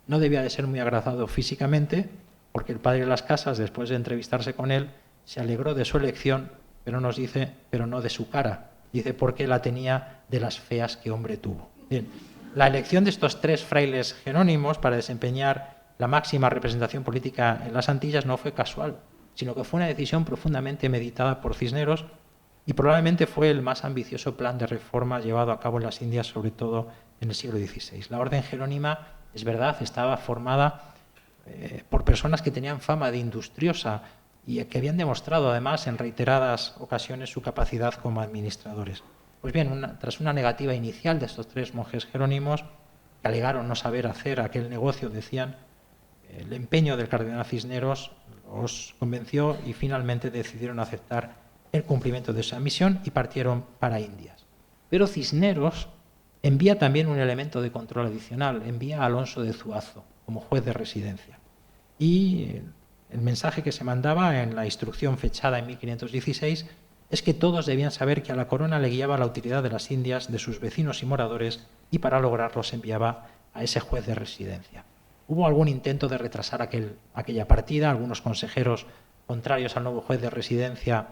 No debía de ser muy agradado físicamente, porque el padre de las Casas, después de entrevistarse con él, se alegró de su elección, pero nos dice, pero no de su cara. Dice, porque la tenía de las feas que hombre tuvo. Bien, la elección de estos 3 frailes jerónimos para desempeñar la máxima representación política en las Antillas no fue casual, sino que fue una decisión profundamente meditada por Cisneros y probablemente fue el más ambicioso plan de reforma llevado a cabo en las Indias, sobre todo en el siglo XVI. La orden jerónima, es verdad, estaba formada por personas que tenían fama de industriosa y que habían demostrado además en reiteradas ocasiones su capacidad como administradores. Pues bien, tras una negativa inicial de estos 3 monjes jerónimos, que alegaron no saber hacer aquel negocio, decían, el empeño del cardenal Cisneros los convenció y finalmente decidieron aceptar el cumplimiento de esa misión y partieron para Indias. Pero Cisneros envía también un elemento de control adicional, envía a Alonso de Zuazo como juez de residencia. Y el mensaje que se mandaba en la instrucción fechada en 1516 es que todos debían saber que a la corona le guiaba la utilidad de las Indias, de sus vecinos y moradores, y para lograrlo se enviaba a ese juez de residencia. Hubo algún intento de retrasar aquella partida, algunos consejeros contrarios al nuevo juez de residencia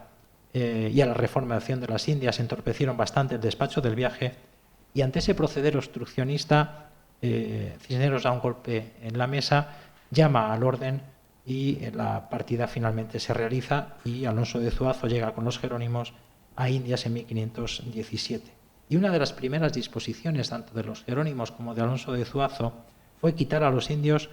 y a la reformación de las Indias entorpecieron bastante el despacho del viaje, y ante ese proceder obstruccionista, Cisneros da un golpe en la mesa, llama al orden y la partida finalmente se realiza y Alonso de Zuazo llega con los jerónimos a Indias en 1517. Y una de las primeras disposiciones tanto de los jerónimos como de Alonso de Zuazo fue quitar los indios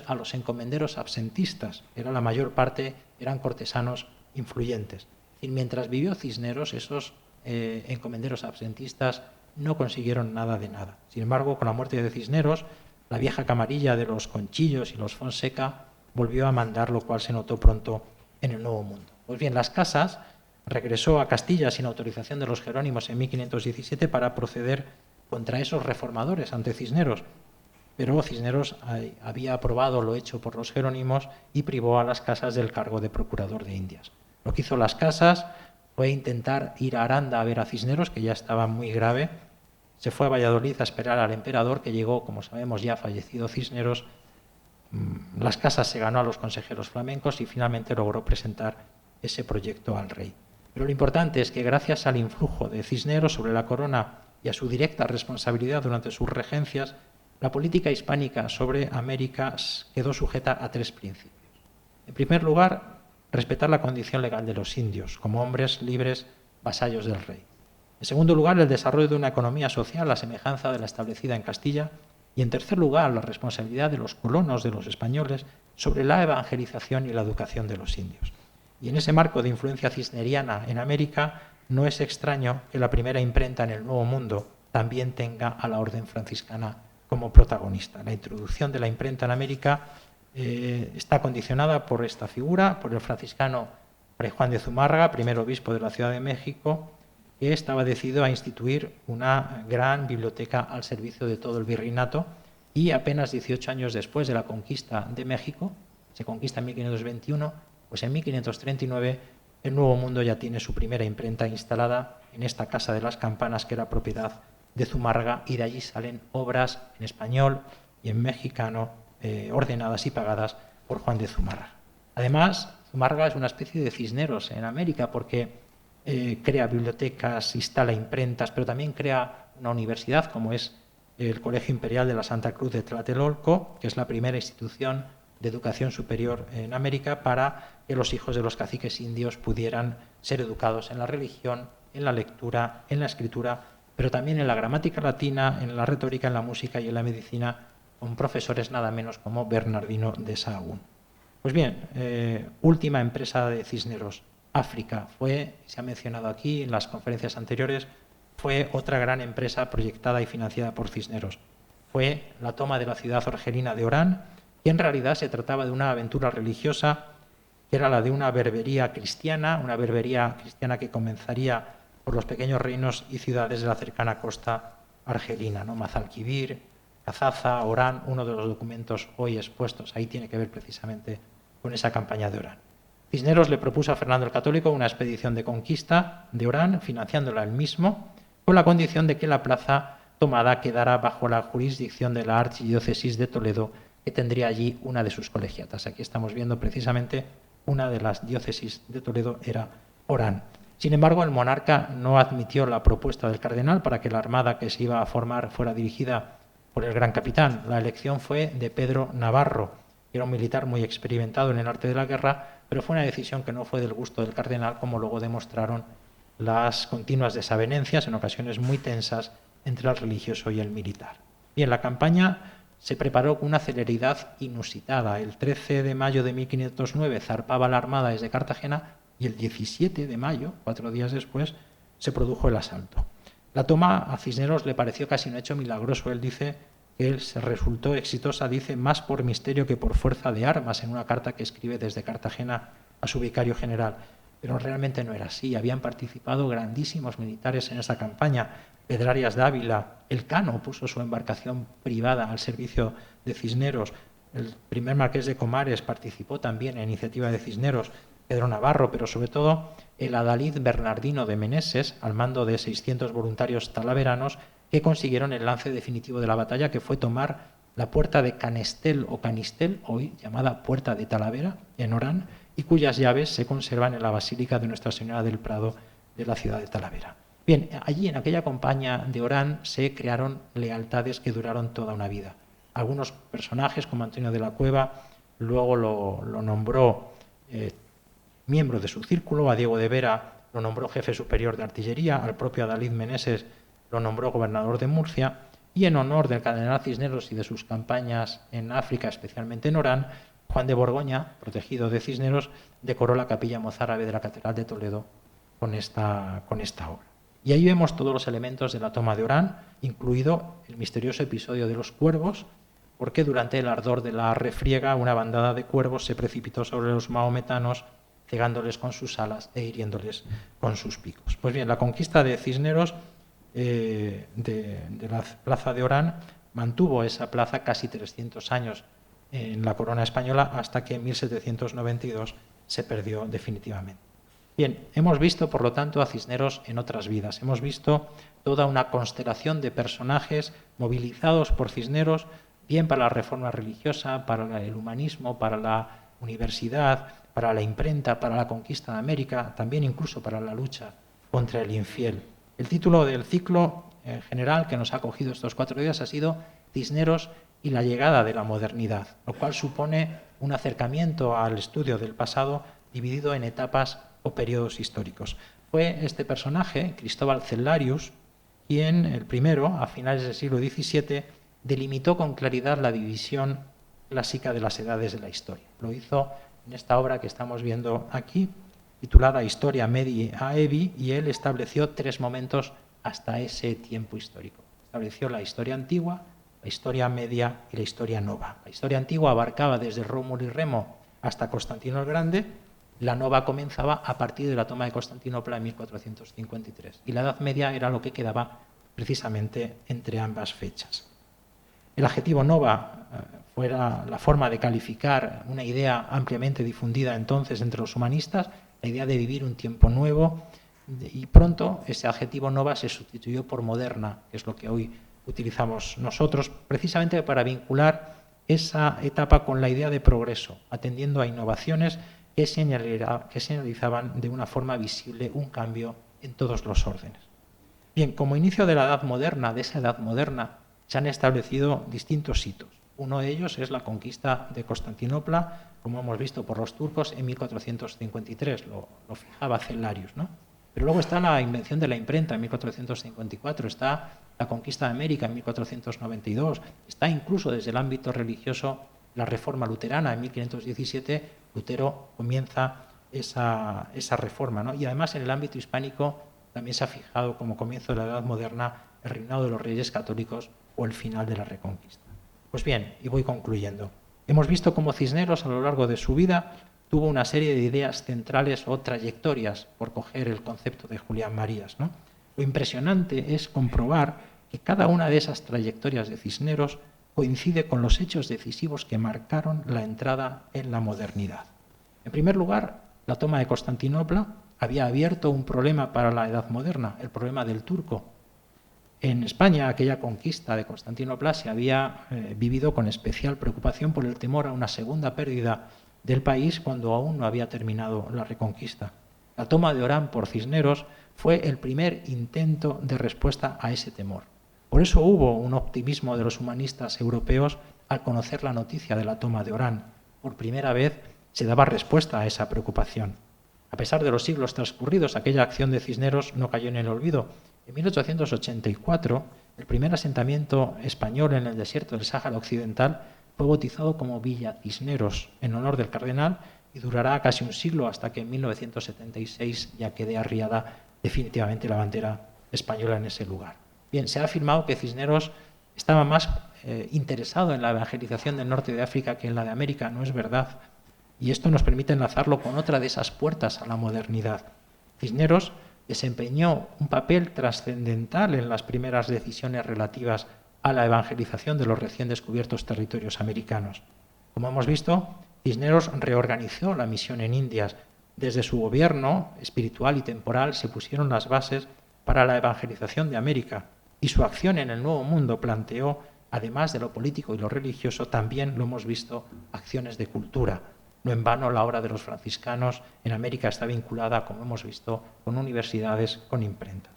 a los encomenderos absentistas. Era la mayor parte, eran cortesanos influyentes. Y mientras vivió Cisneros, esos encomenderos absentistas no consiguieron nada de nada. Sin embargo, con la muerte de Cisneros, la vieja camarilla de los Conchillos y los Fonseca volvió a mandar, lo cual se notó pronto en el Nuevo Mundo. Pues bien, las Casas regresó a Castilla sin autorización de los jerónimos en 1517 para proceder contra esos reformadores ante Cisneros. Pero Cisneros había aprobado lo hecho por los jerónimos y privó a las Casas del cargo de procurador de Indias. Lo que hizo las Casas fue intentar ir a Aranda a ver a Cisneros, que ya estaba muy grave. Se fue a Valladolid a esperar al emperador, que llegó, como sabemos, ya fallecido Cisneros. Las Casas se ganó a los consejeros flamencos y finalmente logró presentar ese proyecto al rey. Pero lo importante es que gracias al influjo de Cisneros sobre la corona y a su directa responsabilidad durante sus regencias, la política hispánica sobre América quedó sujeta a 3 principios. En primer lugar, respetar la condición legal de los indios como hombres libres, vasallos del rey. En segundo lugar, el desarrollo de una economía social a semejanza de la establecida en Castilla. Y en tercer lugar, la responsabilidad de los colonos, de los españoles, sobre la evangelización y la educación de los indios. Y en ese marco de influencia cisneriana en América, no es extraño que la primera imprenta en el Nuevo Mundo también tenga a la orden franciscana como protagonista. La introducción de la imprenta en América está condicionada por esta figura, por el franciscano Fray Juan de Zumárraga, primer obispo de la Ciudad de México, que estaba decidido a instituir una gran biblioteca al servicio de todo el virreinato, y apenas 18 años después de la conquista de México, se conquista en 1521, pues en 1539 el Nuevo Mundo ya tiene su primera imprenta instalada en esta Casa de las Campanas, que era propiedad de Zumárraga, y de allí salen obras en español y en mexicano ordenadas y pagadas por Juan de Zumárraga. Además, Zumárraga es una especie de Cisneros en América, porque crea bibliotecas, instala imprentas, pero también crea una universidad, como es el Colegio Imperial de la Santa Cruz de Tlatelolco, que es la primera institución de educación superior en América para que los hijos de los caciques indios pudieran ser educados en la religión, en la lectura, en la escritura, pero también en la gramática latina, en la retórica, en la música y en la medicina, con profesores nada menos como Bernardino de Sahagún. Pues bien, última empresa de Cisneros, África. Se ha mencionado aquí en las conferencias anteriores, fue otra gran empresa proyectada y financiada por Cisneros. Fue la toma de la ciudad argelina de Orán, y en realidad se trataba de una aventura religiosa, que era la de una berbería cristiana que comenzaría por los pequeños reinos y ciudades de la cercana costa argelina, ¿no? Mazalquivir, Cazaza, Orán. Uno de los documentos hoy expuestos ahí tiene que ver precisamente con esa campaña de Orán. Cisneros le propuso a Fernando el Católico una expedición de conquista de Orán, financiándola él mismo, con la condición de que la plaza tomada quedara bajo la jurisdicción de la archidiócesis de Toledo, que tendría allí una de sus colegiatas. Aquí estamos viendo precisamente una de las diócesis de Toledo era Orán. Sin embargo, el monarca no admitió la propuesta del cardenal para que la armada que se iba a formar fuera dirigida por el gran capitán. La elección fue de Pedro Navarro, que era un militar muy experimentado en el arte de la guerra, pero fue una decisión que no fue del gusto del cardenal, como luego demostraron las continuas desavenencias, en ocasiones muy tensas, entre el religioso y el militar. Bien, la campaña se preparó con una celeridad inusitada. El 13 de mayo de 1509 zarpaba la armada desde Cartagena, y el 17 de mayo, 4 días después, se produjo el asalto. La toma a Cisneros le pareció casi un hecho milagroso. Él dice que él se resultó exitosa, dice, más por misterio que por fuerza de armas, en una carta que escribe desde Cartagena a su vicario general. Pero realmente no era así. Habían participado grandísimos militares en esa campaña. Pedrarias Dávila, Elcano puso su embarcación privada al servicio de Cisneros. El primer marqués de Comares participó también en iniciativa de Cisneros. Pedro Navarro, pero sobre todo el adalid Bernardino de Meneses, al mando de 600 voluntarios talaveranos, que consiguieron el lance definitivo de la batalla, que fue tomar la puerta de Canestel o Canistel, hoy llamada Puerta de Talavera, en Orán, y cuyas llaves se conservan en la Basílica de Nuestra Señora del Prado de la ciudad de Talavera. Bien, allí en aquella campaña de Orán se crearon lealtades que duraron toda una vida. Algunos personajes, como Antonio de la Cueva, luego lo nombró miembro de su círculo. A Diego de Vera lo nombró jefe superior de artillería, al propio Adalid Meneses lo nombró gobernador de Murcia, y en honor del cardenal Cisneros y de sus campañas en África, especialmente en Orán, Juan de Borgoña, protegido de Cisneros, decoró la capilla mozárabe de la Catedral de Toledo con esta obra. Y ahí vemos todos los elementos de la toma de Orán, incluido el misterioso episodio de los cuervos, porque durante el ardor de la refriega una bandada de cuervos se precipitó sobre los mahometanos, cegándoles con sus alas e hiriéndoles con sus picos. Pues bien, la conquista de Cisneros de la plaza de Orán mantuvo esa plaza casi 300 años en la corona española, hasta que en 1792 se perdió definitivamente. Bien, hemos visto, por lo tanto, a Cisneros en otras vidas. Hemos visto toda una constelación de personajes movilizados por Cisneros, bien para la reforma religiosa, para el humanismo, para la universidad, para la imprenta, para la conquista de América, también incluso para la lucha contra el infiel. El título del ciclo general que nos ha acogido estos 4 días ha sido Cisneros y la llegada de la modernidad, lo cual supone un acercamiento al estudio del pasado dividido en etapas o periodos históricos. Fue este personaje, Cristóbal Cellarius, quien, el primero, a finales del siglo XVII, delimitó con claridad la división clásica de las edades de la historia. Lo hizo en esta obra que estamos viendo aquí, titulada Historia Medii Aevi, y él estableció 3 momentos hasta ese tiempo histórico. Estableció la historia antigua, la historia media y la historia nova. La historia antigua abarcaba desde Rómulo y Remo hasta Constantino el Grande. La nova comenzaba a partir de la toma de Constantinopla en 1453. Y la Edad Media era lo que quedaba precisamente entre ambas fechas. El adjetivo nova fuera la forma de calificar una idea ampliamente difundida entonces entre los humanistas, la idea de vivir un tiempo nuevo, y pronto ese adjetivo nova se sustituyó por moderna, que es lo que hoy utilizamos nosotros, precisamente para vincular esa etapa con la idea de progreso, atendiendo a innovaciones que señalizaban de una forma visible un cambio en todos los órdenes. Bien, como inicio de la Edad Moderna, de esa Edad Moderna, se han establecido distintos hitos. Uno de ellos es la conquista de Constantinopla, como hemos visto, por los turcos en 1453, lo fijaba Cellarius, ¿no? Pero luego está la invención de la imprenta en 1454, está la conquista de América en 1492, está incluso desde el ámbito religioso la reforma luterana en 1517. Lutero comienza esa reforma, ¿no? Y además en el ámbito hispánico también se ha fijado como comienzo de la Edad Moderna el reinado de los reyes católicos o el final de la Reconquista. Pues bien, y voy concluyendo. Hemos visto cómo Cisneros a lo largo de su vida tuvo una serie de ideas centrales o trayectorias, por coger el concepto de Julián Marías, ¿no? Lo impresionante es comprobar que cada una de esas trayectorias de Cisneros coincide con los hechos decisivos que marcaron la entrada en la modernidad. En primer lugar, la toma de Constantinopla había abierto un problema para la Edad Moderna, el problema del turco. En España, aquella conquista de Constantinopla se había vivido con especial preocupación por el temor a una segunda pérdida del país cuando aún no había terminado la Reconquista. La toma de Orán por Cisneros fue el primer intento de respuesta a ese temor. Por eso hubo un optimismo de los humanistas europeos al conocer la noticia de la toma de Orán. Por primera vez se daba respuesta a esa preocupación. A pesar de los siglos transcurridos, aquella acción de Cisneros no cayó en el olvido. En 1884, el primer asentamiento español en el desierto del Sáhara Occidental fue bautizado como Villa Cisneros, en honor del cardenal, y durará casi un siglo hasta que en 1976 ya quede arriada definitivamente la bandera española en ese lugar. Bien, se ha afirmado que Cisneros estaba más interesado en la evangelización del norte de África que en la de América. No es verdad. Y esto nos permite enlazarlo con otra de esas puertas a la modernidad. Cisneros desempeñó un papel trascendental en las primeras decisiones relativas a la evangelización de los recién descubiertos territorios americanos. Como hemos visto, Cisneros reorganizó la misión en Indias. Desde su gobierno espiritual y temporal se pusieron las bases para la evangelización de América, y su acción en el Nuevo Mundo planteó, además de lo político y lo religioso, también lo hemos visto, acciones de cultura. No en vano la obra de los franciscanos en América está vinculada, como hemos visto, con universidades, con imprentas.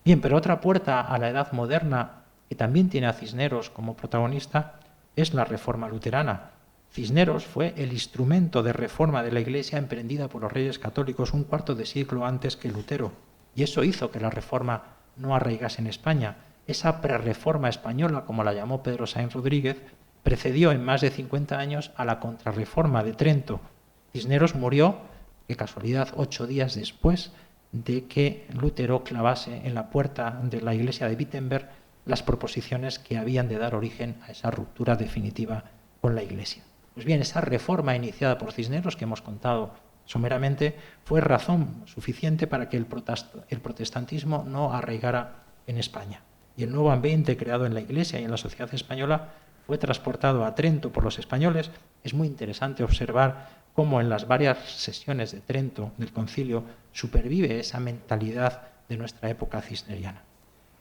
Bien, pero otra puerta a la Edad Moderna que también tiene a Cisneros como protagonista es la Reforma luterana. Cisneros fue el instrumento de reforma de la Iglesia emprendida por los reyes católicos un cuarto de siglo antes que Lutero, y eso hizo que la Reforma no arraigase en España. Esa prerreforma española, como la llamó Pedro Sáenz Rodríguez, precedió en más de 50 años a la Contrarreforma de Trento. Cisneros murió, qué casualidad, 8 días después de que Lutero clavase en la puerta de la iglesia de Wittenberg las proposiciones que habían de dar origen a esa ruptura definitiva con la Iglesia. Pues bien, esa reforma iniciada por Cisneros, que hemos contado someramente, fue razón suficiente para que el protestantismo no arraigara en España. Y el nuevo ambiente creado en la Iglesia y en la sociedad española fue transportado a Trento por los españoles. Es muy interesante observar cómo en las varias sesiones de Trento del concilio supervive esa mentalidad de nuestra época cisneriana.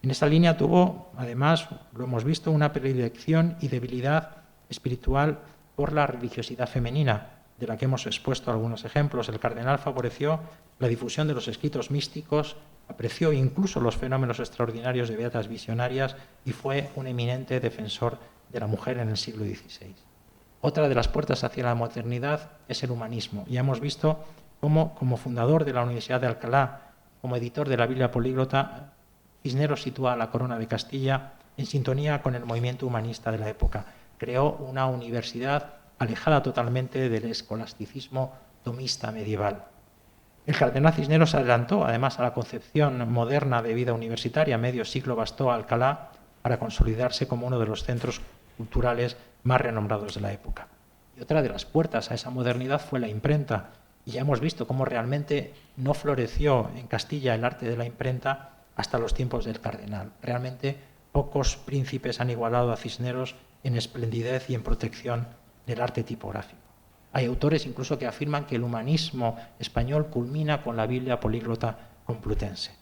En esta línea tuvo, además, lo hemos visto, una predilección y debilidad espiritual por la religiosidad femenina, de la que hemos expuesto algunos ejemplos. El cardenal favoreció la difusión de los escritos místicos, apreció incluso los fenómenos extraordinarios de beatas visionarias y fue un eminente defensor de la mujer en el siglo XVI. Otra de las puertas hacia la modernidad es el humanismo. Ya hemos visto cómo, como fundador de la Universidad de Alcalá, como editor de la Biblia Políglota, Cisneros sitúa a la corona de Castilla en sintonía con el movimiento humanista de la época. Creó una universidad alejada totalmente del escolasticismo tomista medieval. El cardenal Cisneros adelantó, además, a la concepción moderna de vida universitaria. Medio siglo bastó a Alcalá para consolidarse como uno de los centros culturales más renombrados de la época. Y otra de las puertas a esa modernidad fue la imprenta. Y ya hemos visto cómo realmente no floreció en Castilla el arte de la imprenta hasta los tiempos del cardenal. Realmente pocos príncipes han igualado a Cisneros en esplendidez y en protección del arte tipográfico. Hay autores incluso que afirman que el humanismo español culmina con la Biblia políglota complutense.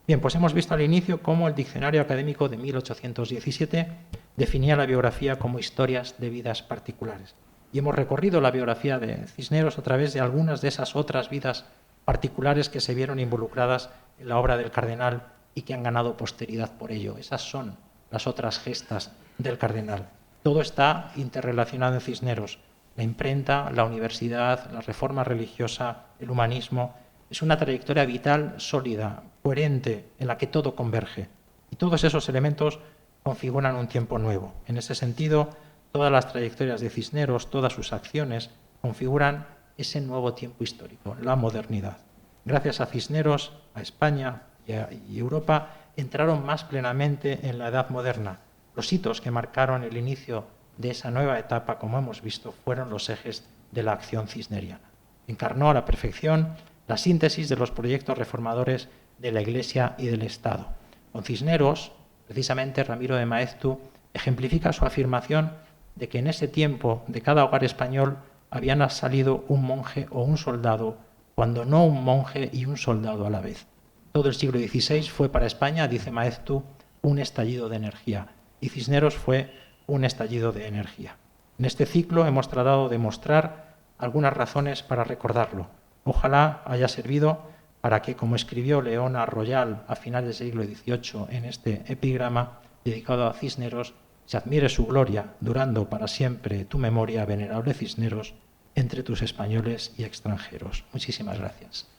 Bien, pues hemos visto al inicio cómo el diccionario académico de 1817 definía la biografía como historias de vidas particulares. Y hemos recorrido la biografía de Cisneros a través de algunas de esas otras vidas particulares que se vieron involucradas en la obra del cardenal y que han ganado posteridad por ello. Esas son las otras gestas del cardenal. Todo está interrelacionado en Cisneros. La imprenta, la universidad, la reforma religiosa, el humanismo. Es una trayectoria vital, sólida, coherente, en la que todo converge. Y todos esos elementos configuran un tiempo nuevo. En ese sentido, todas las trayectorias de Cisneros, todas sus acciones, configuran ese nuevo tiempo histórico, la modernidad. Gracias a Cisneros, a España y Europa entraron más plenamente en la Edad Moderna. Los hitos que marcaron el inicio de esa nueva etapa, como hemos visto, fueron los ejes de la acción cisneriana. Encarnó a la perfección la síntesis de los proyectos reformadores de la Iglesia y del Estado. Con Cisneros, precisamente, Ramiro de Maeztu ejemplifica su afirmación de que en ese tiempo de cada hogar español habían salido un monje o un soldado, cuando no un monje y un soldado a la vez. Todo el siglo XVI fue para España, dice Maeztu, un estallido de energía, y Cisneros fue un estallido de energía. En este ciclo hemos tratado de mostrar algunas razones para recordarlo. Ojalá haya servido para que, como escribió Leona Royal a finales del siglo XVIII en este epigrama dedicado a Cisneros, se admire su gloria, durando para siempre tu memoria, venerable Cisneros, entre tus españoles y extranjeros. Muchísimas gracias.